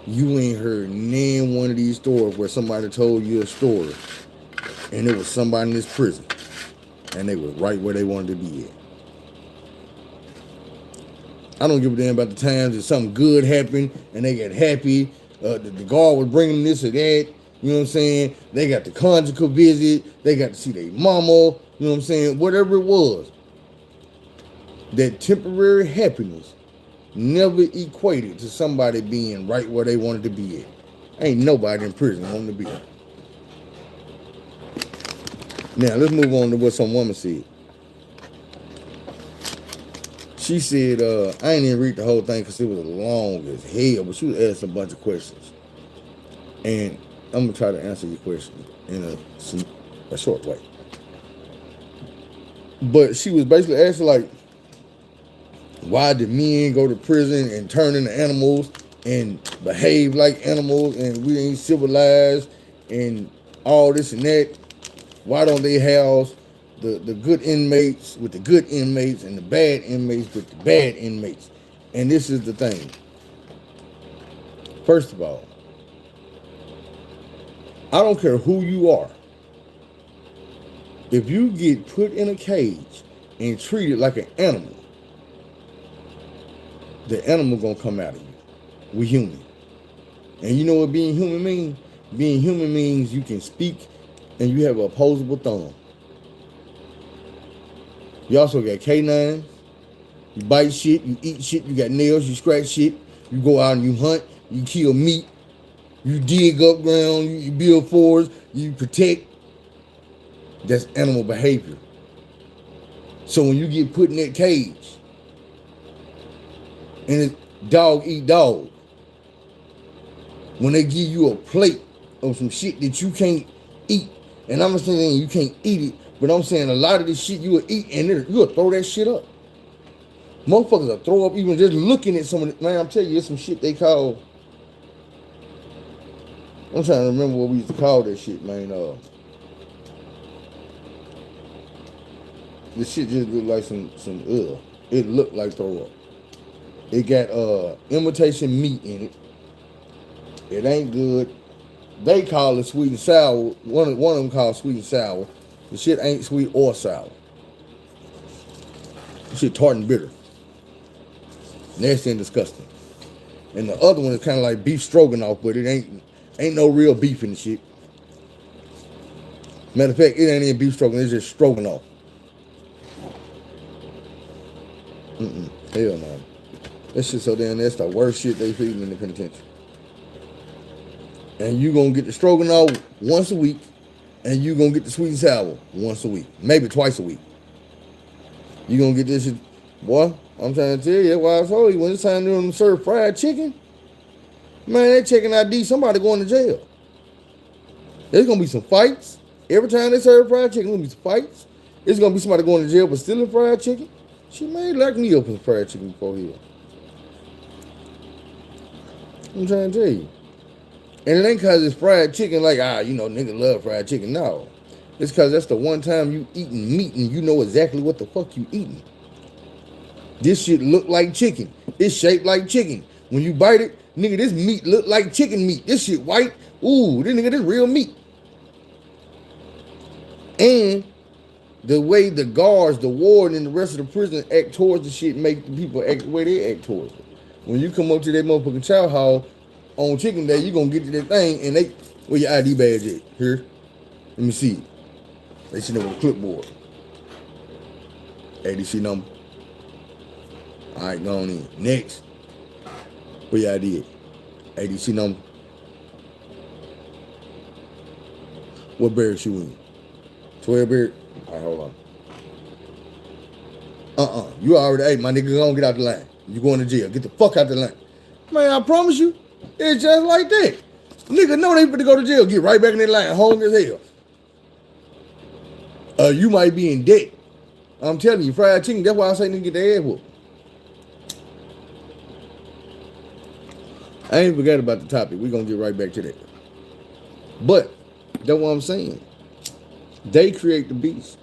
you. You ain't heard none one of these stories where somebody told you a story and it was somebody in this prison and they was right where they wanted to be at. I don't give a damn about the times that something good happened and they get happy. The guard was bringing this or that. You know what I'm saying? They got the conjugal visit. They got to see their mama. You know what I'm saying? Whatever it was. That temporary happiness never equated to somebody being right where they wanted to be at. Ain't nobody in prison wanting to be at. Now, let's move on to what some woman said. She said, I ain't even read the whole thing because it was long as hell, but she was asking a bunch of questions. And I'm going to try to answer your question in a short way. But she was basically asking, like, why did men go to prison and turn into animals and behave like animals and we ain't civilized and all this and that? Why don't they house the good inmates with the good inmates and the bad inmates with the bad inmates? And this is the thing. First of all, I don't care who you are. If you get put in a cage and treated like an animal, the animal gonna come out of you. We human. And you know what being human means? Being human means you can speak and you have an opposable thumb. You also got canines. You bite shit, you eat shit, you got nails, you scratch shit, you go out and you hunt, you kill meat, you dig up ground, you build forts, you protect. That's animal behavior. So when you get put in that cage, and it's dog eat dog, when they give you a plate of some shit that you can't eat, and I'm not saying you can't eat it, but I'm saying a lot of this shit you will eat and you'll throw that shit up. Motherfuckers will throw up even just looking at some of it. Man, I'm telling you, it's some shit they call, I'm trying to remember what we used to call that shit, man. This shit just looked like some it looked like throw up. It got imitation meat in it. It ain't good. They call it sweet and sour. One of them called sweet and sour. The shit ain't sweet or sour. The shit tart and bitter. Nasty and disgusting. And the other one is kind of like beef stroganoff, but it ain't no real beef in the shit. Matter of fact, it ain't even beef stroking, it's just stroking off. Hell no. That shit so damn, that's the worst shit they feed in the penitentiary. And you gonna get the stroganoff once a week, and you gonna get the sweet and sour once a week, maybe twice a week. You gonna get this shit, boy. I'm trying to tell you, why I told you when it's time to serve fried chicken, man, they checking ID, somebody going to jail. There's gonna be some fights. Every time they serve fried chicken, there's gonna be some fights. It's gonna be somebody going to jail for stealing fried chicken. She may lock me up for fried chicken before here. I'm trying to tell you. And it ain't cause it's fried chicken like, nigga love fried chicken. No. It's cause that's the one time you eating meat and you know exactly what the fuck you eating. This shit look like chicken. It's shaped like chicken. When you bite it, nigga, this meat look like chicken meat. This shit white. Ooh, this real meat. And the way the guards, the warden, and the rest of the prison act towards the shit make the people act the way they act towards it. When you come up to that motherfucking chow hall on chicken day, you gonna get to that thing and they, where your ID badge at? Here. Let me see it. They sitting there with a clipboard. ADC number. All right, going in. Next. Where your ID at? ADC number. What barracks you in? 12 barracks? All right, hold on. You already, hey, my nigga, gonna get out the line. You going to jail. Get the fuck out the line. Man, I promise you, it's just like that. Nigga know they finna go to jail. Get right back in that line, hungry as hell. You might be in debt. I'm telling you, fried chicken, that's why I say nigga get their ass whooped. I ain't forgot about the topic. We're gonna get right back to that. But that's what I'm saying. They create the beast.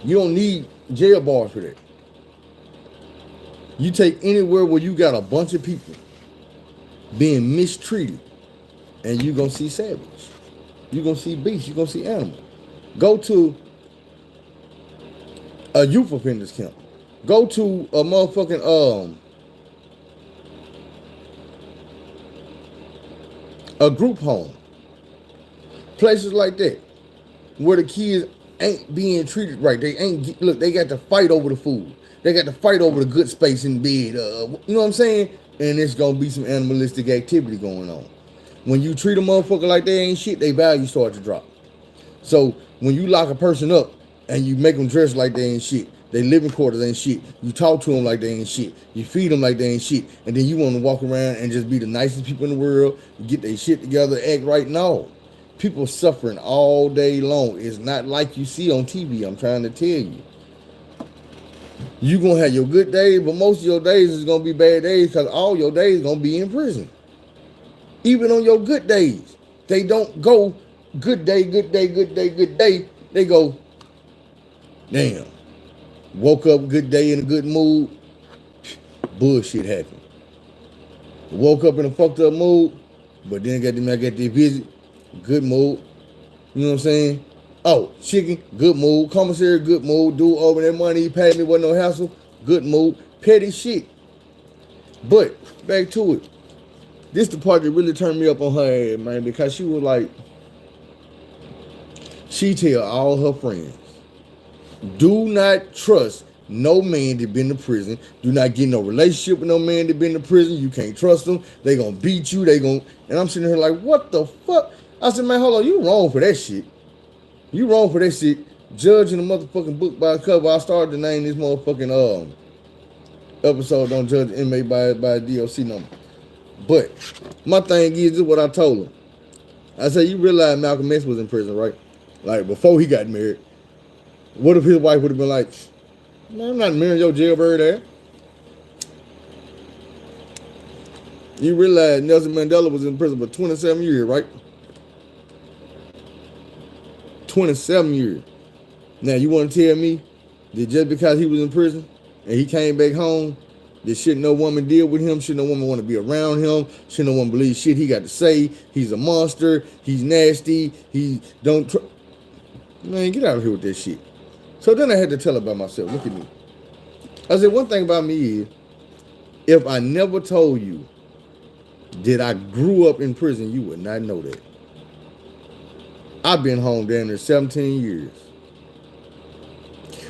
You don't need jail bars for that. You take anywhere where you got a bunch of people being mistreated, and you gonna see savage. You gonna see beast. You gonna see animal. Go to a youth offenders camp. Go to a motherfucking a group home. Places like that where the kids ain't being treated right. They ain't look. They got to fight over the food. They got to fight over the good space in bed. You know what I'm saying? And it's gonna be some animalistic activity going on. When you treat a motherfucker like they ain't shit, their value start to drop. So when you lock a person up and you make them dress like they ain't shit, they living quarters ain't shit. You talk to them like they ain't shit. You feed them like they ain't shit, and then you want to walk around and just be the nicest people in the world. Get their shit together, act right. No. People suffering all day long. It's not like you see on TV. I'm trying to tell you. You gonna have your good days, but most of your days is gonna be bad days because all your days gonna be in prison. Even on your good days, they don't go good day, good day, good day, good day. They go, damn. Woke up good day in a good mood. Bullshit happened. Woke up in a fucked up mood, but then I got their visit. Good mood. You know what I'm saying? Oh, chicken, good mood. Commissary, good mood. Dude over that money he paid me, wasn't no hassle. Good mood. Petty shit. But back to it. This the part that really turned me up on her ass, man, because she was like, she tell all her friends, do not trust no man that been to prison. Do not get no relationship with no man that been to prison. You can't trust them. They gonna beat you. And I'm sitting here like, what the fuck? I said, man, hold on, you wrong for that shit. You wrong for that shit. Judging a motherfucking book by a cover. I started to name this motherfucking episode, don't judge an inmate by a DOC number. But my thing is what I told him. I said, you realize Malcolm X was in prison, right? Like before he got married. What if his wife would have been like, man, I'm not marrying your jailbird there. You realize Nelson Mandela was in prison for 27 years, right? 27 years. Now, you want to tell me that just because he was in prison and he came back home, that shouldn't no woman deal with him, shouldn't no woman want to be around him, shouldn't no woman believe shit he got to say, he's a monster, he's nasty, he don't... Man, get out of here with that shit. So then I had to tell her about myself. Look at me. I said, one thing about me is, if I never told you that I grew up in prison, you would not know that. I've been home down there 17 years.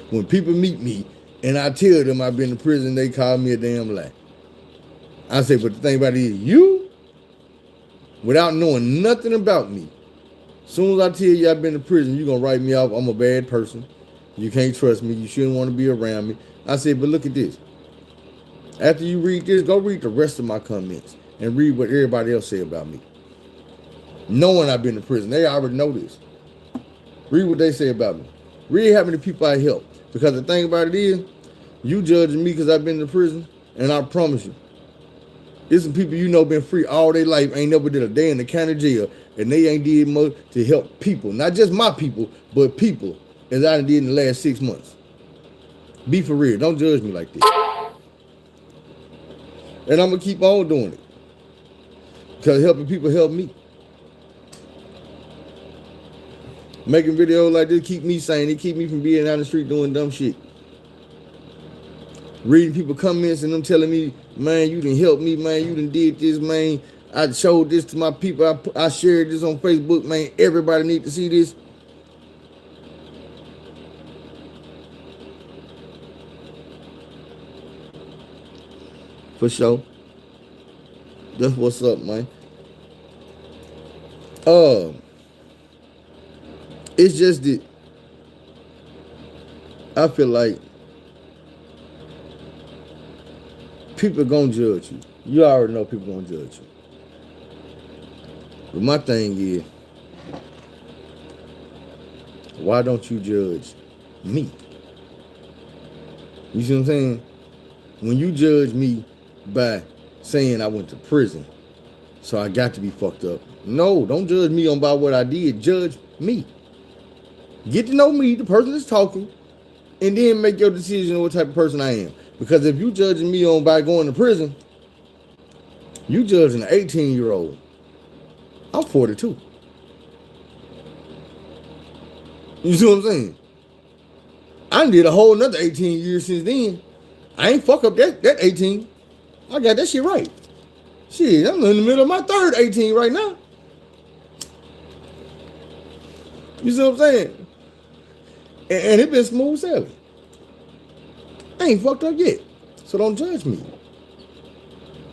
When people meet me and I tell them I've been to prison, they call me a damn lie. I say, but the thing about it is, you, without knowing nothing about me, as soon as I tell you I've been to prison, you're going to write me off. I'm a bad person. You can't trust me. You shouldn't want to be around me. I said, but look at this. After you read this, go read the rest of my comments and read what everybody else say about me. Knowing I've been to prison, they already know this. Read what they say about me. Read how many people I helped. Because the thing about it is, you judging me because I've been to prison, and I promise you, there's some people you know been free all their life, ain't never did a day in the county jail, and they ain't did much to help people. Not just my people, but people, as I did in the last 6 months. Be for real. Don't judge me like this. And I'm going to keep on doing it. Because helping people help me. Making videos like this keep me sane. It keep me from being out the street doing dumb shit. Reading people comments and them telling me, man, you done helped me, man. You done did this, man. I showed this to my people. I shared this on Facebook, man. Everybody need to see this. For sure. That's what's up, man. It's just that I feel like people gonna judge you. You already know people gonna judge you. But my thing is, why don't you judge me? You see what I'm saying? When you judge me by saying I went to prison, so I got to be fucked up. No, don't judge me on by what I did. Judge me. Get to know me, the person that's talking, and then make your decision on what type of person I am. Because if you judging me on by going to prison, you judging an 18-year-old. I'm 42. You see what I'm saying? I did a whole another 18 years since then. I ain't fuck up that 18. I got that shit right. Shit, I'm in the middle of my third 18 right now. You see what I'm saying? And it been smooth sailing. I ain't fucked up yet. So don't judge me.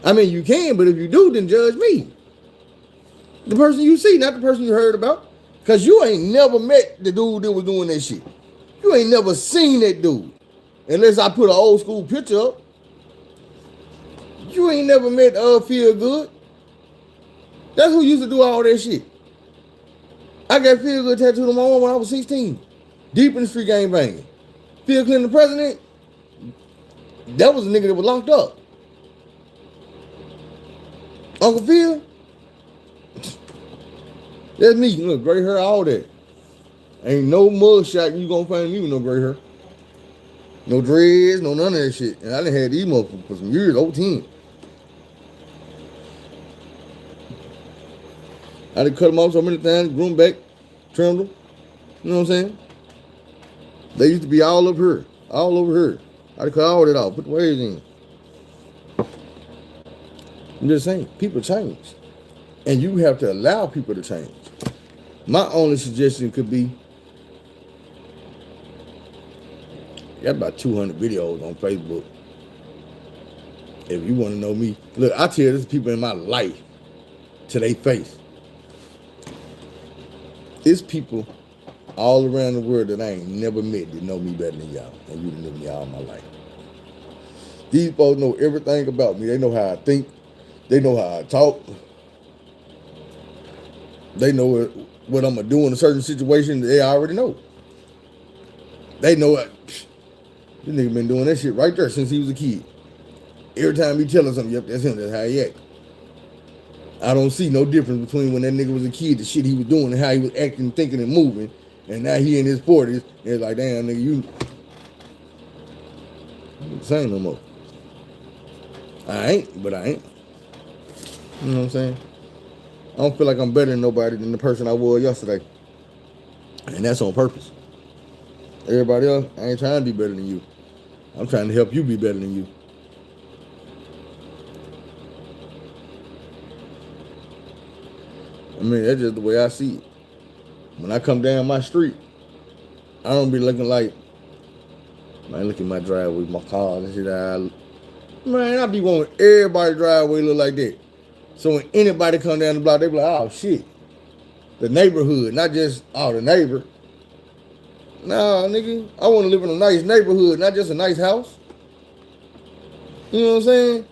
I mean, you can, but if you do, then judge me. The person you see, not the person you heard about. Because you ain't never met the dude that was doing that shit. You ain't never seen that dude. Unless I put an old school picture up. You ain't never met Feel Good. That's who used to do all that shit. I got Feel Good tattooed on my arm when I was 16. Deep in the street gang banging. Bill Clinton, the president, that was a nigga that was locked up. Uncle Phil, that's me. Look, gray hair, all that. Ain't no mug shot you gonna find me with no gray hair. No dreads, no none of that shit. And I done had these motherfuckers for some years, over 10. I done cut them off so many times, grew them back, trimmed them. You know what I'm saying? They used to be all up here, all over here. I done cut all that off, put the waves in. I'm just saying, people change. And you have to allow people to change. My only suggestion could be, got about 200 videos on Facebook. If you want to know me, look, I tell these people in my life to their face. It's people all around the world that I ain't never met that know me better than y'all. And you done known me all my life. These folks know everything about me. They know how I think. They know how I talk. They know what I'm going to do in a certain situation that they already know. They know what. This nigga been doing that shit right there since he was a kid. Every time he tell us something, yep, that's him, that's how he act. I don't see no difference between when that nigga was a kid, the shit he was doing and how he was acting, thinking, and moving. And now he in his 40s, and it's like, damn, nigga, you ain't the same no more. I ain't, but I ain't. You know what I'm saying? I don't feel like I'm better than nobody than the person I was yesterday. And that's on purpose. Everybody else, I ain't trying to be better than you. I'm trying to help you be better than you. I mean, that's just the way I see it. When I come down my street, I don't be looking like, man, look at my driveway, my cars and shit. Man, I be wanting everybody's driveway look like that. So when anybody come down the block, they be like, oh shit. The neighborhood, not just, oh, the neighbor. Nah, nigga, I want to live in a nice neighborhood, not just a nice house. You know what I'm saying?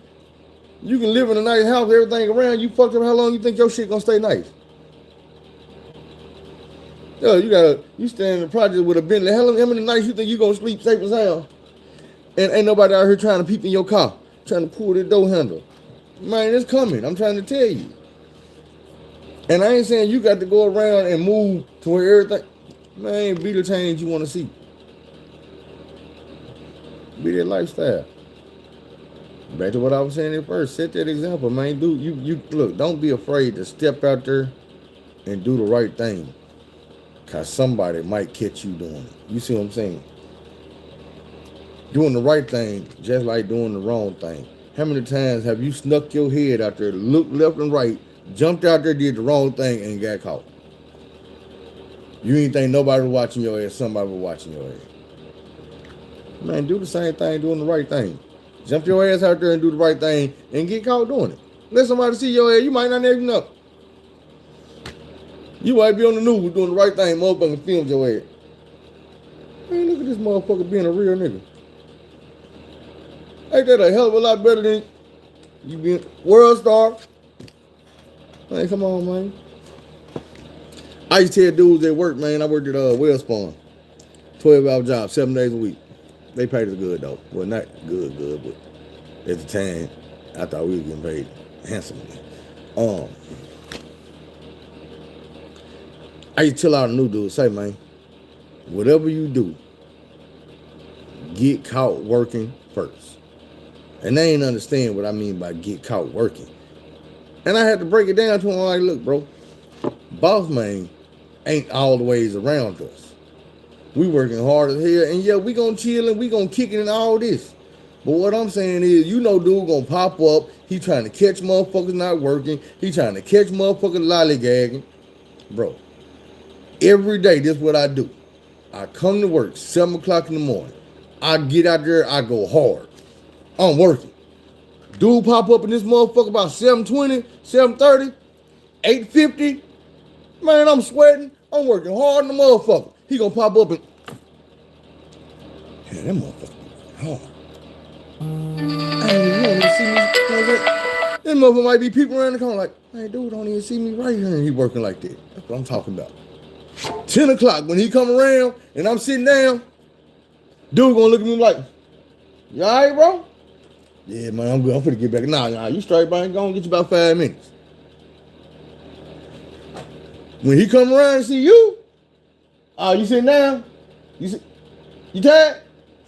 You can live in a nice house, everything around you fucked up. How long you think your shit gonna stay nice? Yo, you stand in the project with a Bentley. How many nights you think you gonna sleep safe and sound? And ain't nobody out here trying to peep in your car, trying to pull the door handle. Man, it's coming. I'm trying to tell you. And I ain't saying you got to go around and move to where everything. Man, be the change you want to see. Be that lifestyle. Back to what I was saying at first. Set that example, man. Dude, you look, don't be afraid to step out there and do the right thing. Cause somebody might catch you doing it. You see what I'm saying? Doing the right thing, just like doing the wrong thing. How many times have you snuck your head out there, looked left and right, jumped out there, did the wrong thing, and got caught? You ain't think nobody was watching your ass, somebody was watching your ass. Man, do the same thing, doing the right thing. Jump your ass out there and do the right thing and get caught doing it. Let somebody see your ass, you might not even know. You might be on the news doing the right thing, motherfucker filmed your ass. Man, look at this motherfucker being a real nigga. Ain't that a hell of a lot better than you being world star? Man, come on, man. I used to tell dudes at work, man, I worked at Wellspun. 12-hour job, 7 days a week. They paid us good, though. Well, not good, but at the time, I thought we were getting paid handsomely. I used to tell all the new dudes, say, man, whatever you do, get caught working first. And they ain't understand what I mean by get caught working. And I had to break it down to them like, look, bro, boss man ain't all the ways around us. We working hard as hell, and yeah, we gonna chill and we gonna kick it and all this. But what I'm saying is, you know, dude gonna pop up. He trying to catch motherfuckers not working. He trying to catch motherfuckers lollygagging. Bro, every day, this is what I do. I come to work 7 o'clock in the morning. I get out there, I go hard. I'm working. Dude pop up in this motherfucker about 7:20, 7:30, 8:50. Man, I'm sweating. I'm working hard in the motherfucker. He gonna pop up and, yeah, that motherfucker hard. Hey, you don't even see me. That motherfucker might be people around the corner like, hey, dude don't even see me right here and he working like that. That's what I'm talking about. 10 o'clock, when he come around and I'm sitting down, dude gonna look at me like, you all right, bro? Yeah, man, I'm good. I'm finna get back. Nah, you straight, man. Go on, get you about 5 minutes. When he come around and see you, you sitting down? You tired?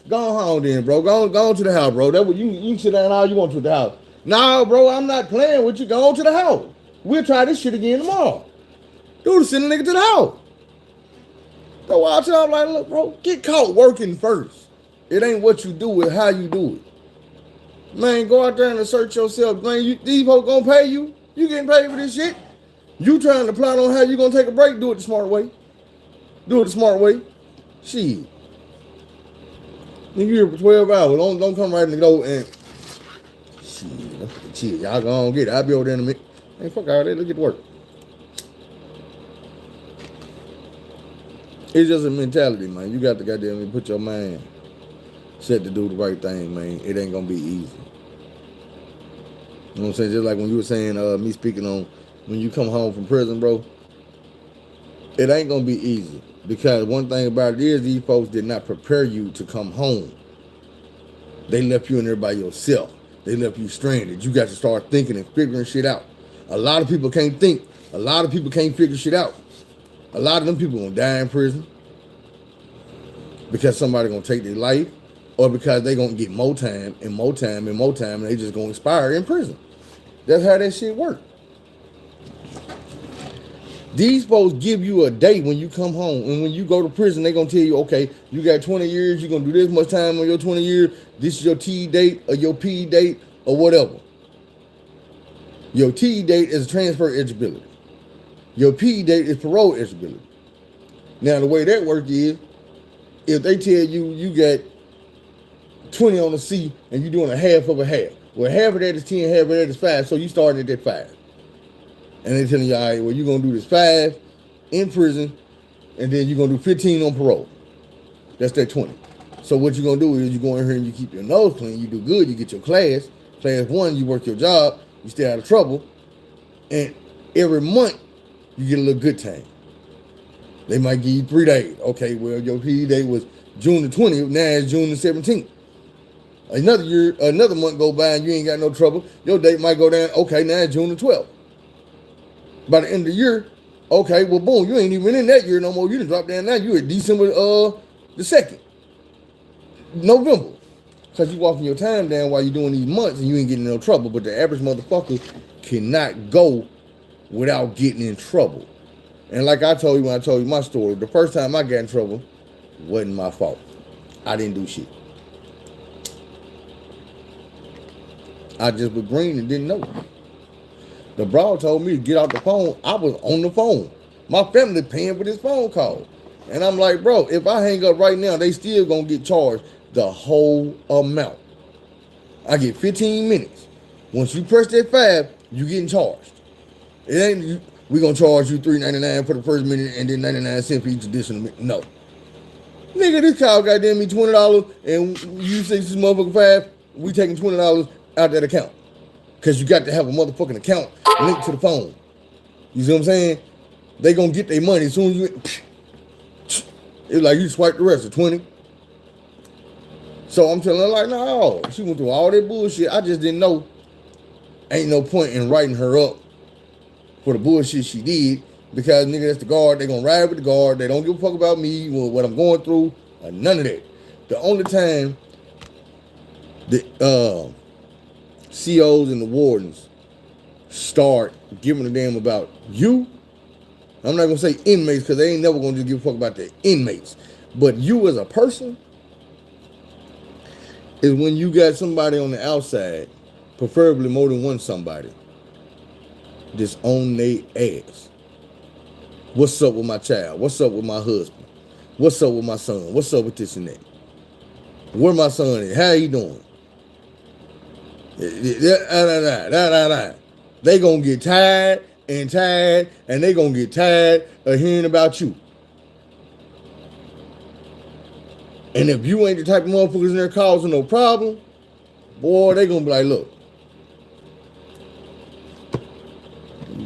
Go on home then, bro. Go on to the house, bro. That you can sit down all you want to the house. Nah, bro, I'm not playing with you. Go on to the house. We'll try this shit again tomorrow. Dude, send a nigga to the house. So I tell him, like, look, bro, get caught working first. It ain't what you do, it's how you do it. Man, go out there and assert yourself. Man, these folks gonna pay you. You getting paid for this shit. You trying to plot on how you gonna take a break, do it the smart way. Do it the smart way. Shit. You here for 12 hours. Don't come right in the door and shit, y'all gonna get it. I'll be over there in a minute. Man, fuck all that. Let's get to work. It's just a mentality, man. You got to goddamn put your mind set to do the right thing, man. It ain't gonna be easy. You know what I'm saying? Just like when you were saying, me speaking on when you come home from prison, bro, it ain't gonna be easy. Because one thing about it is these folks did not prepare you to come home. They left you in there by yourself. They left you stranded. You got to start thinking and figuring shit out. A lot of people can't think. A lot of people can't figure shit out. A lot of them people gonna die in prison because somebody gonna take their life, or because they gonna get more time and more time and more time, and they just gonna expire in prison. That's how that shit work. These folks give you a date when you come home, and when you go to prison, they gonna tell you, okay, you got 20 years, you're gonna do this much time on your 20 years, this is your T date or your P date or whatever. Your T date is transfer eligibility. Your P date is parole eligibility. Now the way that work is, if they tell you you got 20 on the C and you're doing a half of a half, well, half of that is 10, half of that is 5, so you starting at that 5. And they telling you, all right, well, you're going to do this 5 in prison, and then you're going to do 15 on parole. That's that 20. So what you're going to do is you go in here and you keep your nose clean, you do good, you get your class 1, you work your job, you stay out of trouble, and every month you get a little good time. They might give you 3 days. Okay, well, your PD day was June the 20th, now it's June the 17th. Another month go by and you ain't got no trouble. Your date might go down, okay, now it's June the 12th. By the end of the year, okay, well, boom, you ain't even in that year no more. You done dropped down now. You at December the 2nd. November. Because you walking your time down while you're doing these months and you ain't getting in no trouble. But the average motherfucker cannot go without getting in trouble. And like I told you when I told you my story, the first time I got in trouble wasn't my fault. I didn't do shit. I just was green and didn't know. The broad told me to get off the phone. I was on the phone. My family paying for this phone call. And I'm like, bro, if I hang up right now, they still gonna get charged the whole amount. I get 15 minutes. Once you press that 5, you getting charged. It ain't we gonna charge you $3.99 for the first minute and then 99 cents for each additional minute. No. Nigga, this call goddamn me $20 and you say this motherfucker 5, we taking $20 out that account. Cause you got to have a motherfucking account linked to the phone. You see what I'm saying? They gonna get their money as soon as you, it's like you swipe the rest of 20. So I'm telling her like, no, she went through all that bullshit. I just didn't know. Ain't no point in writing her up for the bullshit she did because nigga, that's the guard. They gonna ride with the guard. They don't give a fuck about me, what I'm going through, or none of that. The only time the COs and the wardens start giving a damn about you, I'm not gonna say inmates because they ain't never gonna just give a fuck about the inmates, but you as a person is when you got somebody on the outside, preferably more than one somebody, just on their ass. What's up with my child? What's up with my husband? What's up with my son? What's up with this and that? Where my son is? How he doing? They gonna get tired and they gonna get tired of hearing about you. And if you ain't the type of motherfuckers in there causing no problem, boy, they gonna be like, look,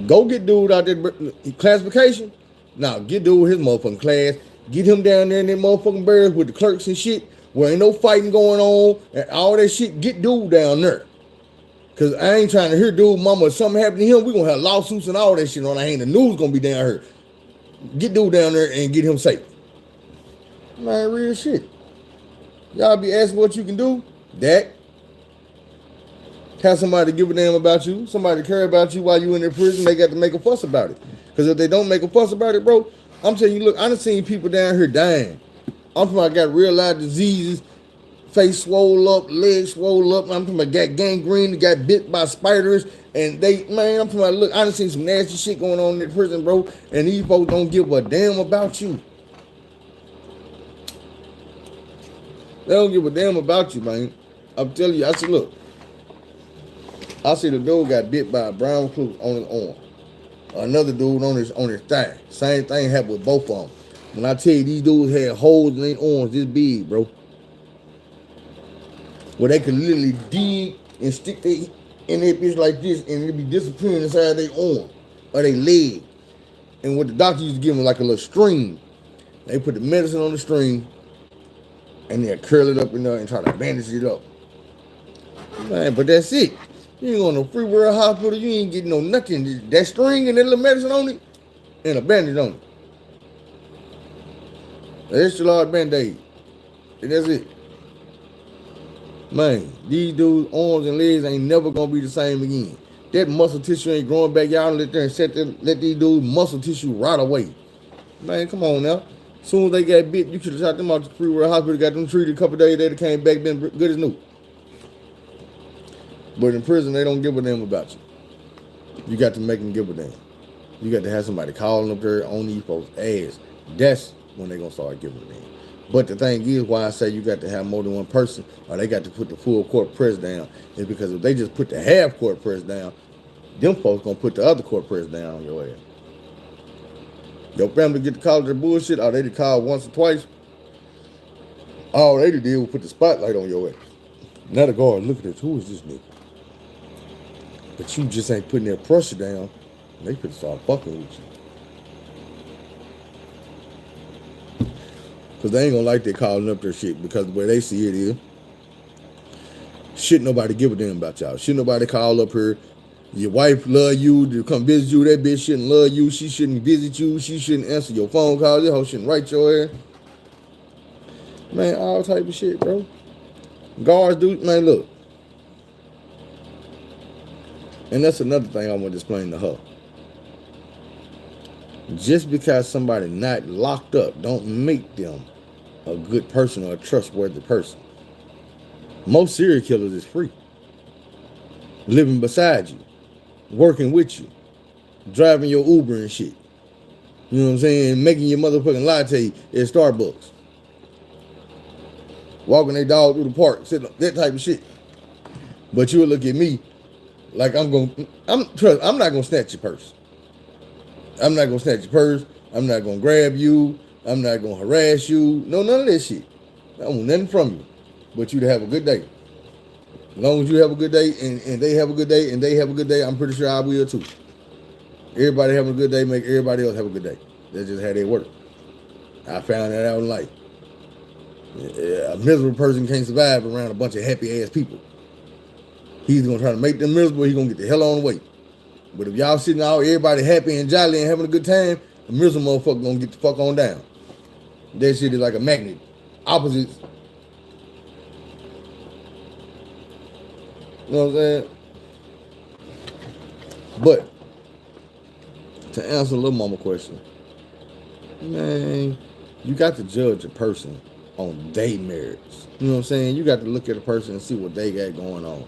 go get dude out there classification. Now get dude his motherfucking class. Get him down there in that motherfucking barracks with the clerks and shit, where ain't no fighting going on and all that shit. Get dude down there. Cause I ain't trying to hear dude mama if something happened to him, we gonna have lawsuits and all that shit on our hand. The news gonna be down here. Get dude down there and get him safe. Man, real shit. Y'all be asking what you can do. That. Have somebody give a damn about you. Somebody care about you while you in their prison. They got to make a fuss about it. Because if they don't make a fuss about it, bro, I'm telling you, look, I done seen people down here dying. I'm talking about got real life diseases, face swole up, legs swole up. I'm talking about got gangrene, got bit by spiders. And they, man, I'm talking about, look, I done seen some nasty shit going on in that prison, bro. And these folks don't give a damn about you. They don't give a damn about you, man. I'm telling you, I said, look. I see the dude got bit by a brown recluse on his arm. Another dude on his thigh. Same thing happened with both of them. When I tell you these dudes had holes in their arms this big, bro. Where they could literally dig and stick their in their bitch like this and it'd be disappearing inside their arm or their leg. And what the doctor used to give them like a little string. They put the medicine on the string and they'll curl it up in there and try to bandage it up. Man, but that's it. You ain't going to no free world hospital. You ain't getting no nothing. That string and that little medicine on it and a bandage on it. An extra large band-aid. And that's it. Man, these dudes' arms and legs ain't never going to be the same again. That muscle tissue ain't growing back. Y'all let there and let these dudes' muscle tissue rot away. Man, come on now. As soon as they got bit, you should have shot them out to the free world hospital, got them treated a couple days later, came back, been good as new. But in prison, they don't give a damn about you. You got to make them give a damn. You got to have somebody calling up there on these folks' ass. That's when they gonna start giving them in. But the thing is, why I say you got to have more than one person, or they got to put the full court press down, is because if they just put the half court press down, them folks gonna put the other court press down on your ass. Your family get to call their bullshit, or they did call once or twice. All they did was put the spotlight on your ass. Now the guard, look at this, who is this nigga? But you just ain't putting that pressure down, and they could start fucking with you. Because they ain't gonna like they calling up their shit, because the way they see it is, shit nobody give a damn about y'all. Shit nobody call up here. Your wife love you to come visit you. That bitch shouldn't love you. She shouldn't visit you. She shouldn't answer your phone calls. That hoe shouldn't write your ass. Man, all type of shit, bro. Guards do, man, look. And that's another thing I want to explain to her. Just because somebody not locked up don't make them a good person or a trustworthy person. Most serial killers is free. Living beside you. Working with you. Driving your Uber and shit. You know what I'm saying? Making your motherfucking latte at Starbucks. Walking their dog through the park. That type of shit. But you'll look at me like I'm not gonna snatch your purse. I'm not gonna snatch your purse. I'm not gonna grab you. I'm not gonna harass you. No, none of that shit. I want nothing from you. But you to have a good day. As long as you have a good day and they have a good day and they have a good day, I'm pretty sure I will too. Everybody having a good day make everybody else have a good day. That's just how they work. I found that out in life. A miserable person can't survive around a bunch of happy ass people. He's gonna try to make them miserable, he's gonna get the hell on the way. But if y'all sitting out, everybody happy and jolly and having a good time, a miserable motherfucker gonna get the fuck on down. That shit is like a magnet. Opposites. You know what I'm saying? But to answer Lil Mama question, man, you got to judge a person on their merits. You know what I'm saying? You got to look at a person and see what they got going on.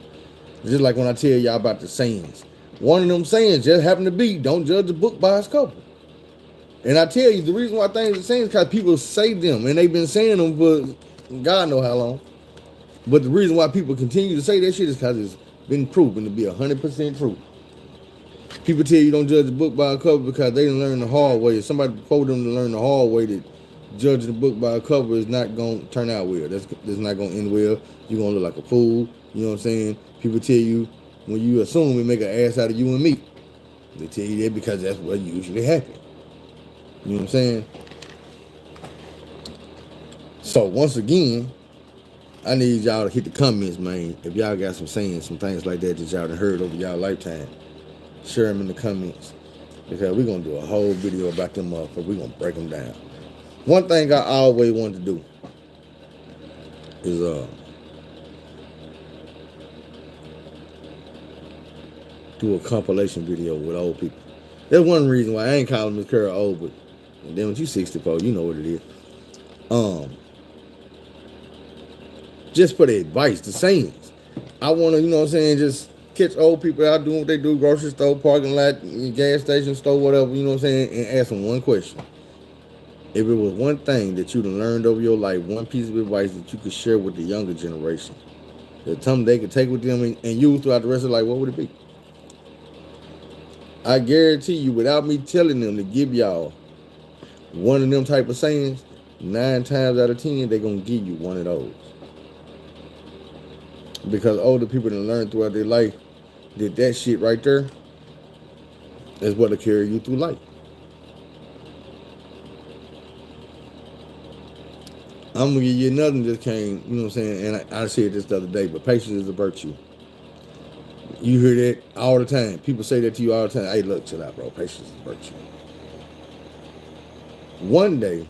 Just like when I tell y'all about the sayings. One of them sayings just happened to be, don't judge a book by its cover. And I tell you, the reason why things are saying is because people say them, and they've been saying them for God know how long. But the reason why people continue to say that shit is because it's been proven to be 100% true. People tell you don't judge a book by a cover because they didn't learn the hard way. Somebody before them to learn the hard way that judging a book by a cover is not going to turn out well. That's not going to end well. You're going to look like a fool. You know what I'm saying? People tell you, when you assume we make an ass out of you and me. They tell you that because that's what usually happens. You know what I'm saying? So once again, I need y'all to hit the comments, man. If y'all got some sayings, some things like that y'all done heard over y'all lifetime, share them in the comments. Because we're going to do a whole video about them motherfuckers. We're going to break them down. One thing I always wanted to do is do a compilation video with old people. That's one reason why I ain't calling Miss Curl old, but then when you 64, you know what it is. Just for the advice, the sayings. I want to, you know what I'm saying, just catch old people out doing what they do, grocery store, parking lot, gas station, store, whatever, you know what I'm saying, and ask them one question. If it was one thing that you'd learned over your life, one piece of advice that you could share with the younger generation, that something they could take with them and use throughout the rest of their life, what would it be? I guarantee you, without me telling them to give y'all one of them type of sayings, 9 times out of 10, they're going to give you one of those. Because older people that learn throughout their life that shit right there is what will carry you through life. I'm going to give you another one that came, you know what I'm saying, and I said this the other day, but patience is a virtue. You hear that all the time. People say that to you all the time. Hey, look, chill out, bro. Patience is a virtue. One day,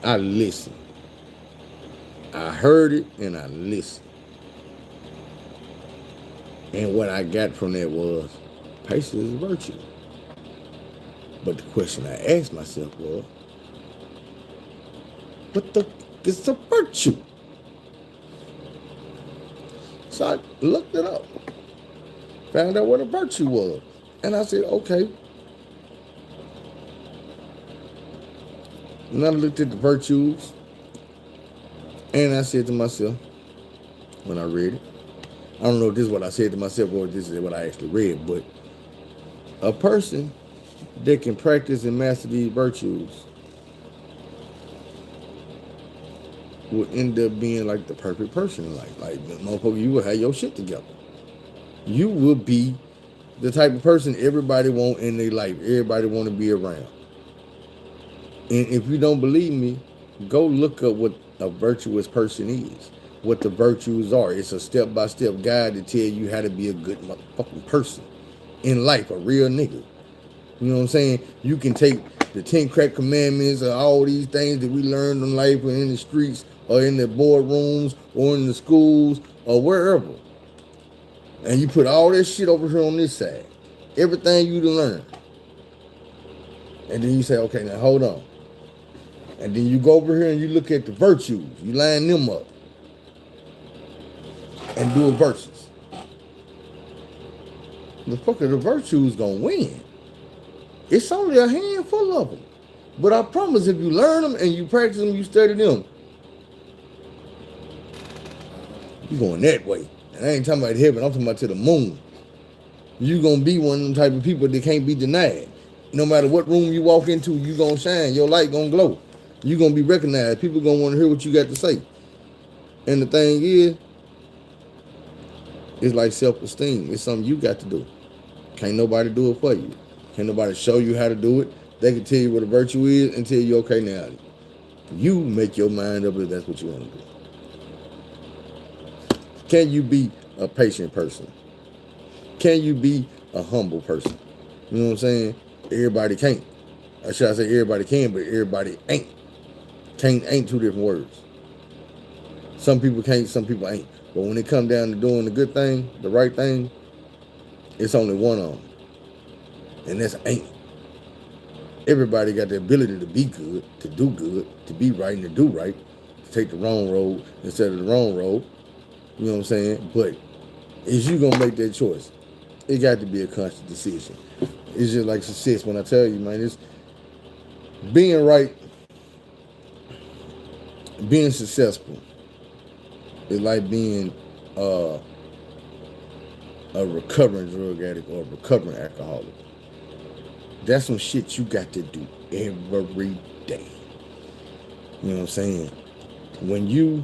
I listened. I heard it and I listened. And what I got from that was, patience is a virtue. But the question I asked myself was, what the fuck is a virtue? So I looked it up, found out what a virtue was. And I said, okay, And I looked at the virtues, and I said to myself, when I read it, I don't know if this is what I said to myself or this is what I actually read, but a person that can practice and master these virtues will end up being like the perfect person in life. Like, motherfucker, you will have your shit together. You will be the type of person everybody want in their life. Everybody want to be around. And if you don't believe me, go look up what a virtuous person is, what the virtues are. It's a step-by-step guide to tell you how to be a good motherfucking person in life, a real nigga. You know what I'm saying? You can take the 10 crack commandments or all these things that we learned in life or in the streets or in the boardrooms or in the schools or wherever. And you put all that shit over here on this side. Everything you done learned. And then you say, okay, now hold on. And then you go over here and you look at the virtues. You line them up. And do a versus. The fuck are the virtues gonna win? It's only a handful of them. But I promise if you learn them and you practice them, you study them, you're going that way. And I ain't talking about heaven, I'm talking about to the moon. You're going to be one of them type of people that can't be denied. No matter what room you walk into, you're going to shine. Your light going to glow. You're going to be recognized. People going to want to hear what you got to say. And the thing is, it's like self-esteem. It's something you got to do. Can't nobody do it for you. Can't nobody show you how to do it. They can tell you what a virtue is and tell you, okay, now, you make your mind up if that's what you want to do. Can you be a patient person? Can you be a humble person? You know what I'm saying? Everybody can't. Or should I say everybody can, but everybody ain't. Can't ain't two different words. Some people can't, some people ain't. But when it comes down to doing the good thing, the right thing, it's only one of them. And that's ain't. Everybody got the ability to be good, to do good, to be right and to do right, to take the wrong road instead of the wrong road. You know what I'm saying? But is you going to make that choice? It got to be a conscious decision. It's just like success when I tell you, man, it's being right, being successful. It's like being a recovering drug addict or a recovering alcoholic. That's some shit you got to do every day. You know what I'm saying? When you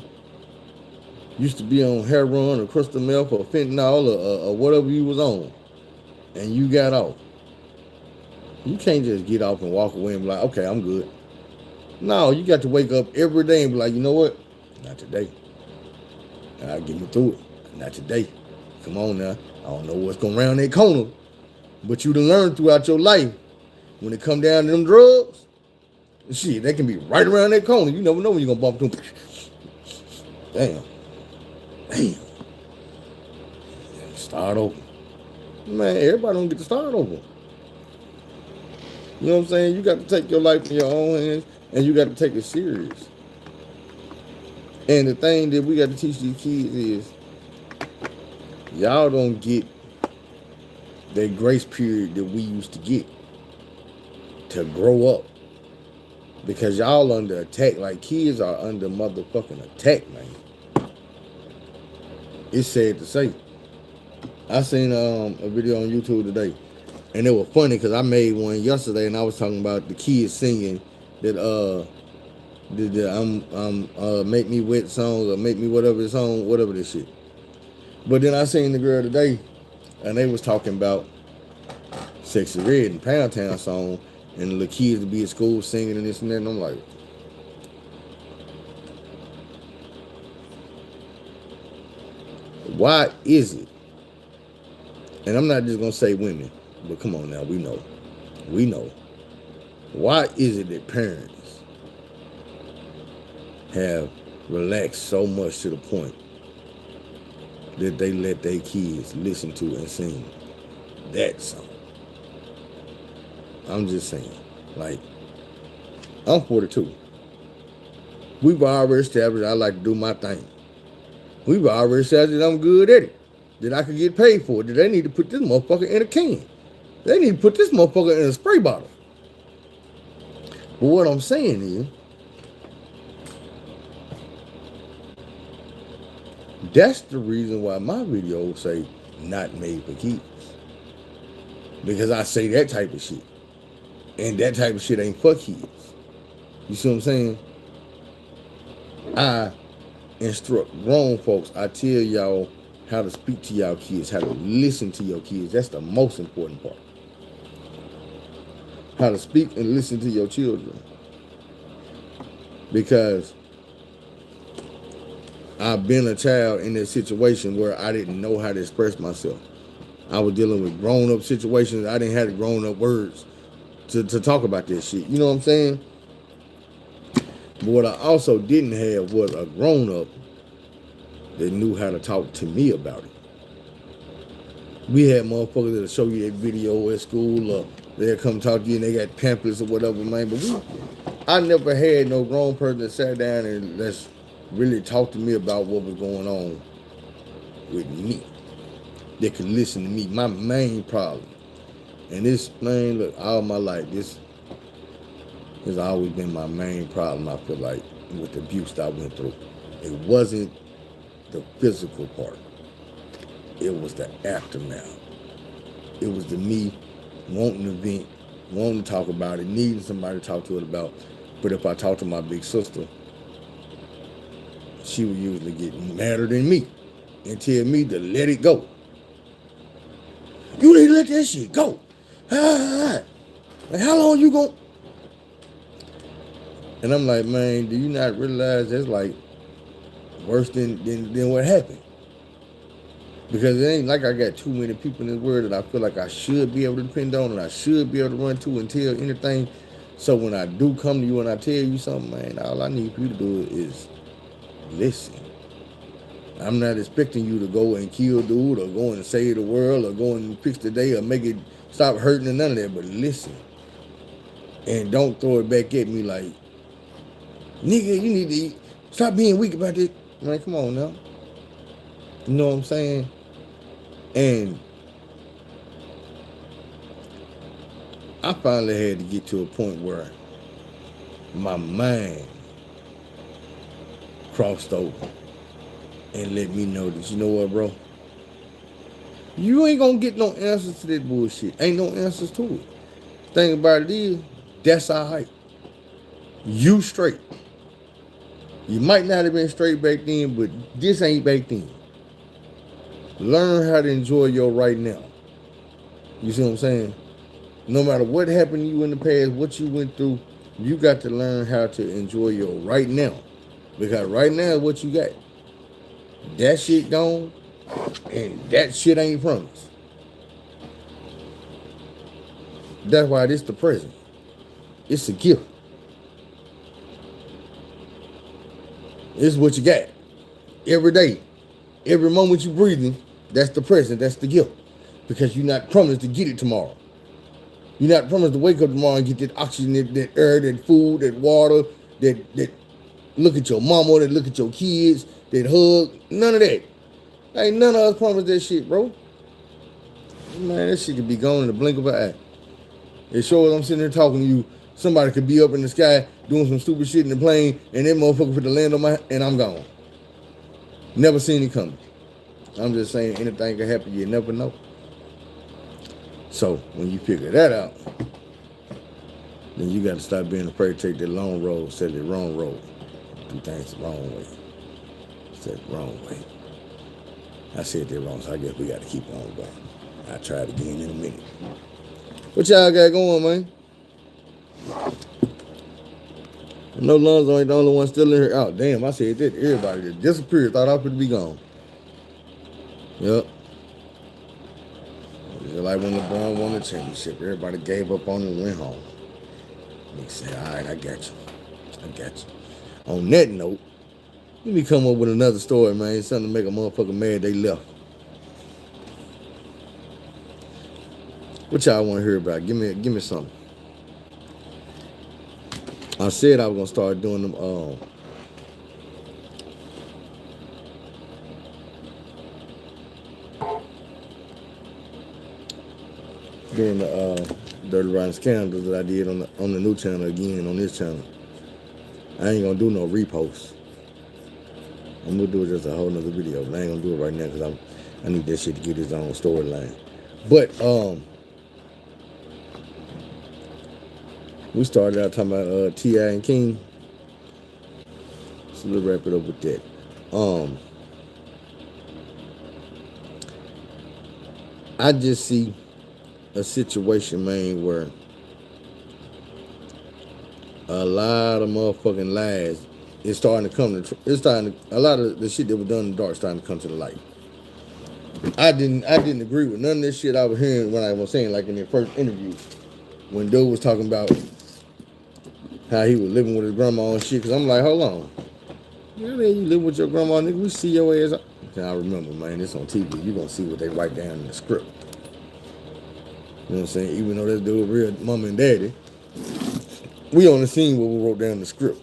used to be on heroin or crystal meth or fentanyl or whatever you was on, and you got off, you can't just get off and walk away and be like, okay, I'm good. No, you got to wake up every day and be like, you know what? Not today. I'll get me through it. Not today. Come on now. I don't know what's going around that corner, but you done learned throughout your life when it come down to them drugs, shit, they can be right around that corner. You never know when you're going to bump into them. Damn. Start over. Man, everybody don't get to start over. You know what I'm saying? You got to take your life in your own hands, and you got to take it serious. And the thing that we got to teach these kids is, y'all don't get that grace period that we used to get to grow up. Because y'all under attack, like kids are under motherfucking attack, man. It's sad to say. I seen a video on YouTube today, and it was funny because I made one yesterday, and I was talking about the kids singing that make me wet songs or make me whatever song, whatever this shit. But then I seen the girl today, and they was talking about Sexy Red and Pound Town song, and the kids to be at school singing and this and that, and I'm like, why is it? And I'm not just gonna say women, but come on now, we know. Why is it that parents have relaxed so much to the point that they let their kids listen to and sing that song? I'm just saying, like, I'm 42. We've already established I like to do my thing. We've already established that I'm good at it, that I can get paid for it, that they need to put this motherfucker in a can. They need to put this motherfucker in a spray bottle. But what I'm saying is, that's the reason why my videos say not made for kids. Because I say that type of shit. And that type of shit ain't for kids. You see what I'm saying? I instruct grown folks. I tell y'all how to speak to y'all kids, how to listen to your kids. That's the most important part. How to speak and listen to your children. Because I've been a child in a situation where I didn't know how to express myself. I was dealing with grown-up situations. I didn't have the grown-up words to talk about this shit. You know what I'm saying? But what I also didn't have was a grown-up that knew how to talk to me about it. We had motherfuckers that'll show you that video at school, or they'll come talk to you and they got pamphlets or whatever, man. But I never had no grown person that sat down and let's really talk to me about what was going on with me. They could listen to me. My main problem, and this, man, look, all my life, this has always been my main problem, I feel like, with the abuse that I went through. It wasn't the physical part. It was the aftermath. It was the me wanting to vent, wanting to talk about it, needing somebody to talk to it about. But if I talked to my big sister, she would usually get madder than me and tell me to let it go. You need to let that shit go. Like, how long you gon'? And I'm like, man, do you not realize that's like worse than what happened? Because it ain't like I got too many people in this world that I feel like I should be able to depend on and I should be able to run to and tell anything. So when I do come to you and I tell you something, man, all I need for you to do is listen. I'm not expecting you to go and kill dude or go and save the world or go and fix the day or make it stop hurting or none of that, but listen. And don't throw it back at me like, nigga, you need to stop being weak about this. Man, come on now. You know what I'm saying? And I finally had to get to a point where my mind crossed over and let me know that, you know what, bro? You ain't gonna get no answers to that bullshit. Ain't no answers to it. Thing about it is, that's all right. You straight. You might not have been straight back then, but this ain't back then. Learn how to enjoy your right now. You see what I'm saying? No matter what happened to you in the past, what you went through, you got to learn how to enjoy your right now. Because right now is what you got. That shit gone, and that shit ain't promised. That's why this the present. It's a gift. It's what you got. Every day, every moment you breathing, that's the present, that's the gift. Because you're not promised to get it tomorrow. You're not promised to wake up tomorrow and get that oxygen, that air, that food, that water, that look at your mama, that look at your kids, that hug. None of that. Ain't none of us promised that shit, bro. Man, that shit could be gone in the blink of an eye. It shows I'm sitting there talking to you. Somebody could be up in the sky doing some stupid shit in the plane, and that motherfucker put the land on my, and I'm gone. Never seen it coming. I'm just saying anything can happen. You never know. So when you figure that out, then you got to stop being afraid to take the long road instead of the wrong road. Do things the wrong way. Said the wrong way. I said that wrong, so I guess we got to keep on going. I'll try it again in a minute. What y'all got going, man? I know Lonzo ain't the only one still in here. Oh, damn, I said that. Everybody that disappeared thought I could be gone. Yep. Just like when LeBron won the championship, everybody gave up on him and went home. He said, all right, I got you. I got you. On that note, let me come up with another story, man. Something to make a motherfucker mad they left. What y'all want to hear about? Give me something. I said I was gonna start doing them. doing the Dirty Rotten Scandals that I did on the new channel again on this channel. I ain't gonna do no reposts. I'm gonna do it just a whole nother video, but I ain't gonna do it right now because I need that shit to get its own storyline. But we started out talking about T.I. and King. So we'll wrap it up with that. I just see a situation, man, where a lot of motherfucking lies is starting to come to. A lot of the shit that was done in the dark is starting to come to the light. I didn't agree with none of this shit I was hearing when I was saying, like in the first interview, when dude was talking about how he was living with his grandma and shit. Cause I'm like, hold on, you live with your grandma, nigga? We see your ass. I remember, man, it's on TV. You gonna see what they write down in the script. You know what I'm saying? Even though this dude real mama and daddy, we only seen what we wrote down in the script.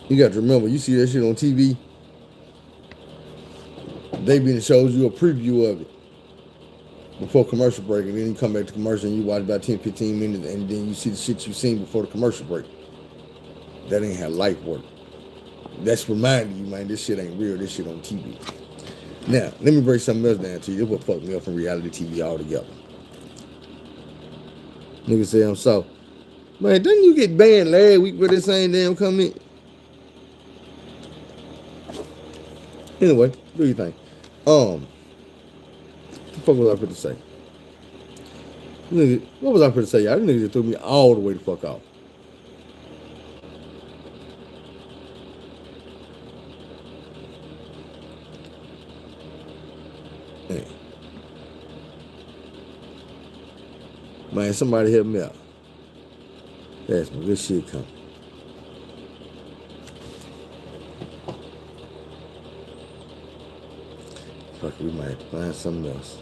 You got to remember, you see that shit on TV, they been shows you a preview of it before commercial break, and then you come back to commercial and you watch about 10, 15 minutes, and then you see the shit you seen before the commercial break. That ain't how life work. That's reminding you, man, this shit ain't real, this shit on TV. Now, let me break something else down to you. This what fucked me up from reality TV altogether. Nigga say I'm soft. Man, didn't you get banned last week for this same damn comment? Anyway, do your thing. What the fuck was I supposed to say? Nigga, what was I supposed to say, y'all? This nigga just threw me all the way the fuck off. Man, somebody help me out. That's some good shit coming. Fuck, we might find something else.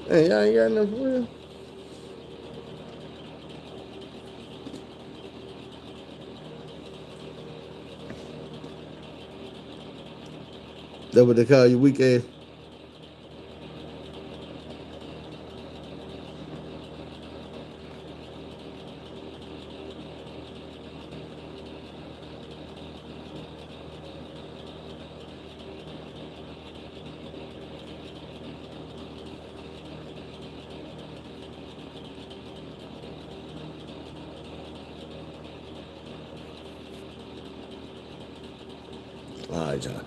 Hey, y'all ain't got nothing for real? That what they call you, weak ass? All right, John.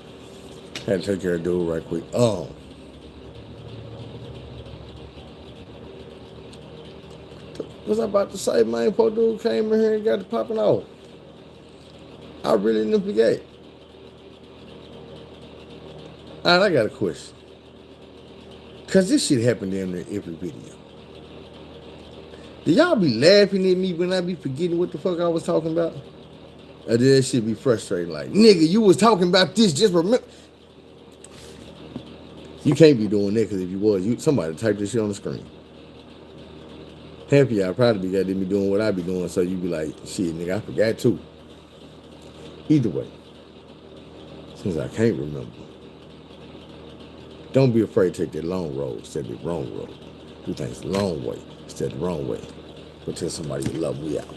Had to take care of dude right quick. Was I about to say, man, poor dude came in here and got to popping off. I really didn't forget. All right, I got a question. Cause this shit happened in every video. Do y'all be laughing at me when I be forgetting what the fuck I was talking about? Or did that shit be frustrating? Like, nigga, you was talking about this, just remember. You can't be doing that, because if you was, somebody typed this shit on the screen. Half of y'all probably be goddamn me doing what I be doing, so you be like, shit, nigga, I forgot too. Either way, since I can't remember, don't be afraid to take that long road instead of the wrong road. Do things the long way instead of the wrong way. But tell somebody you love me out.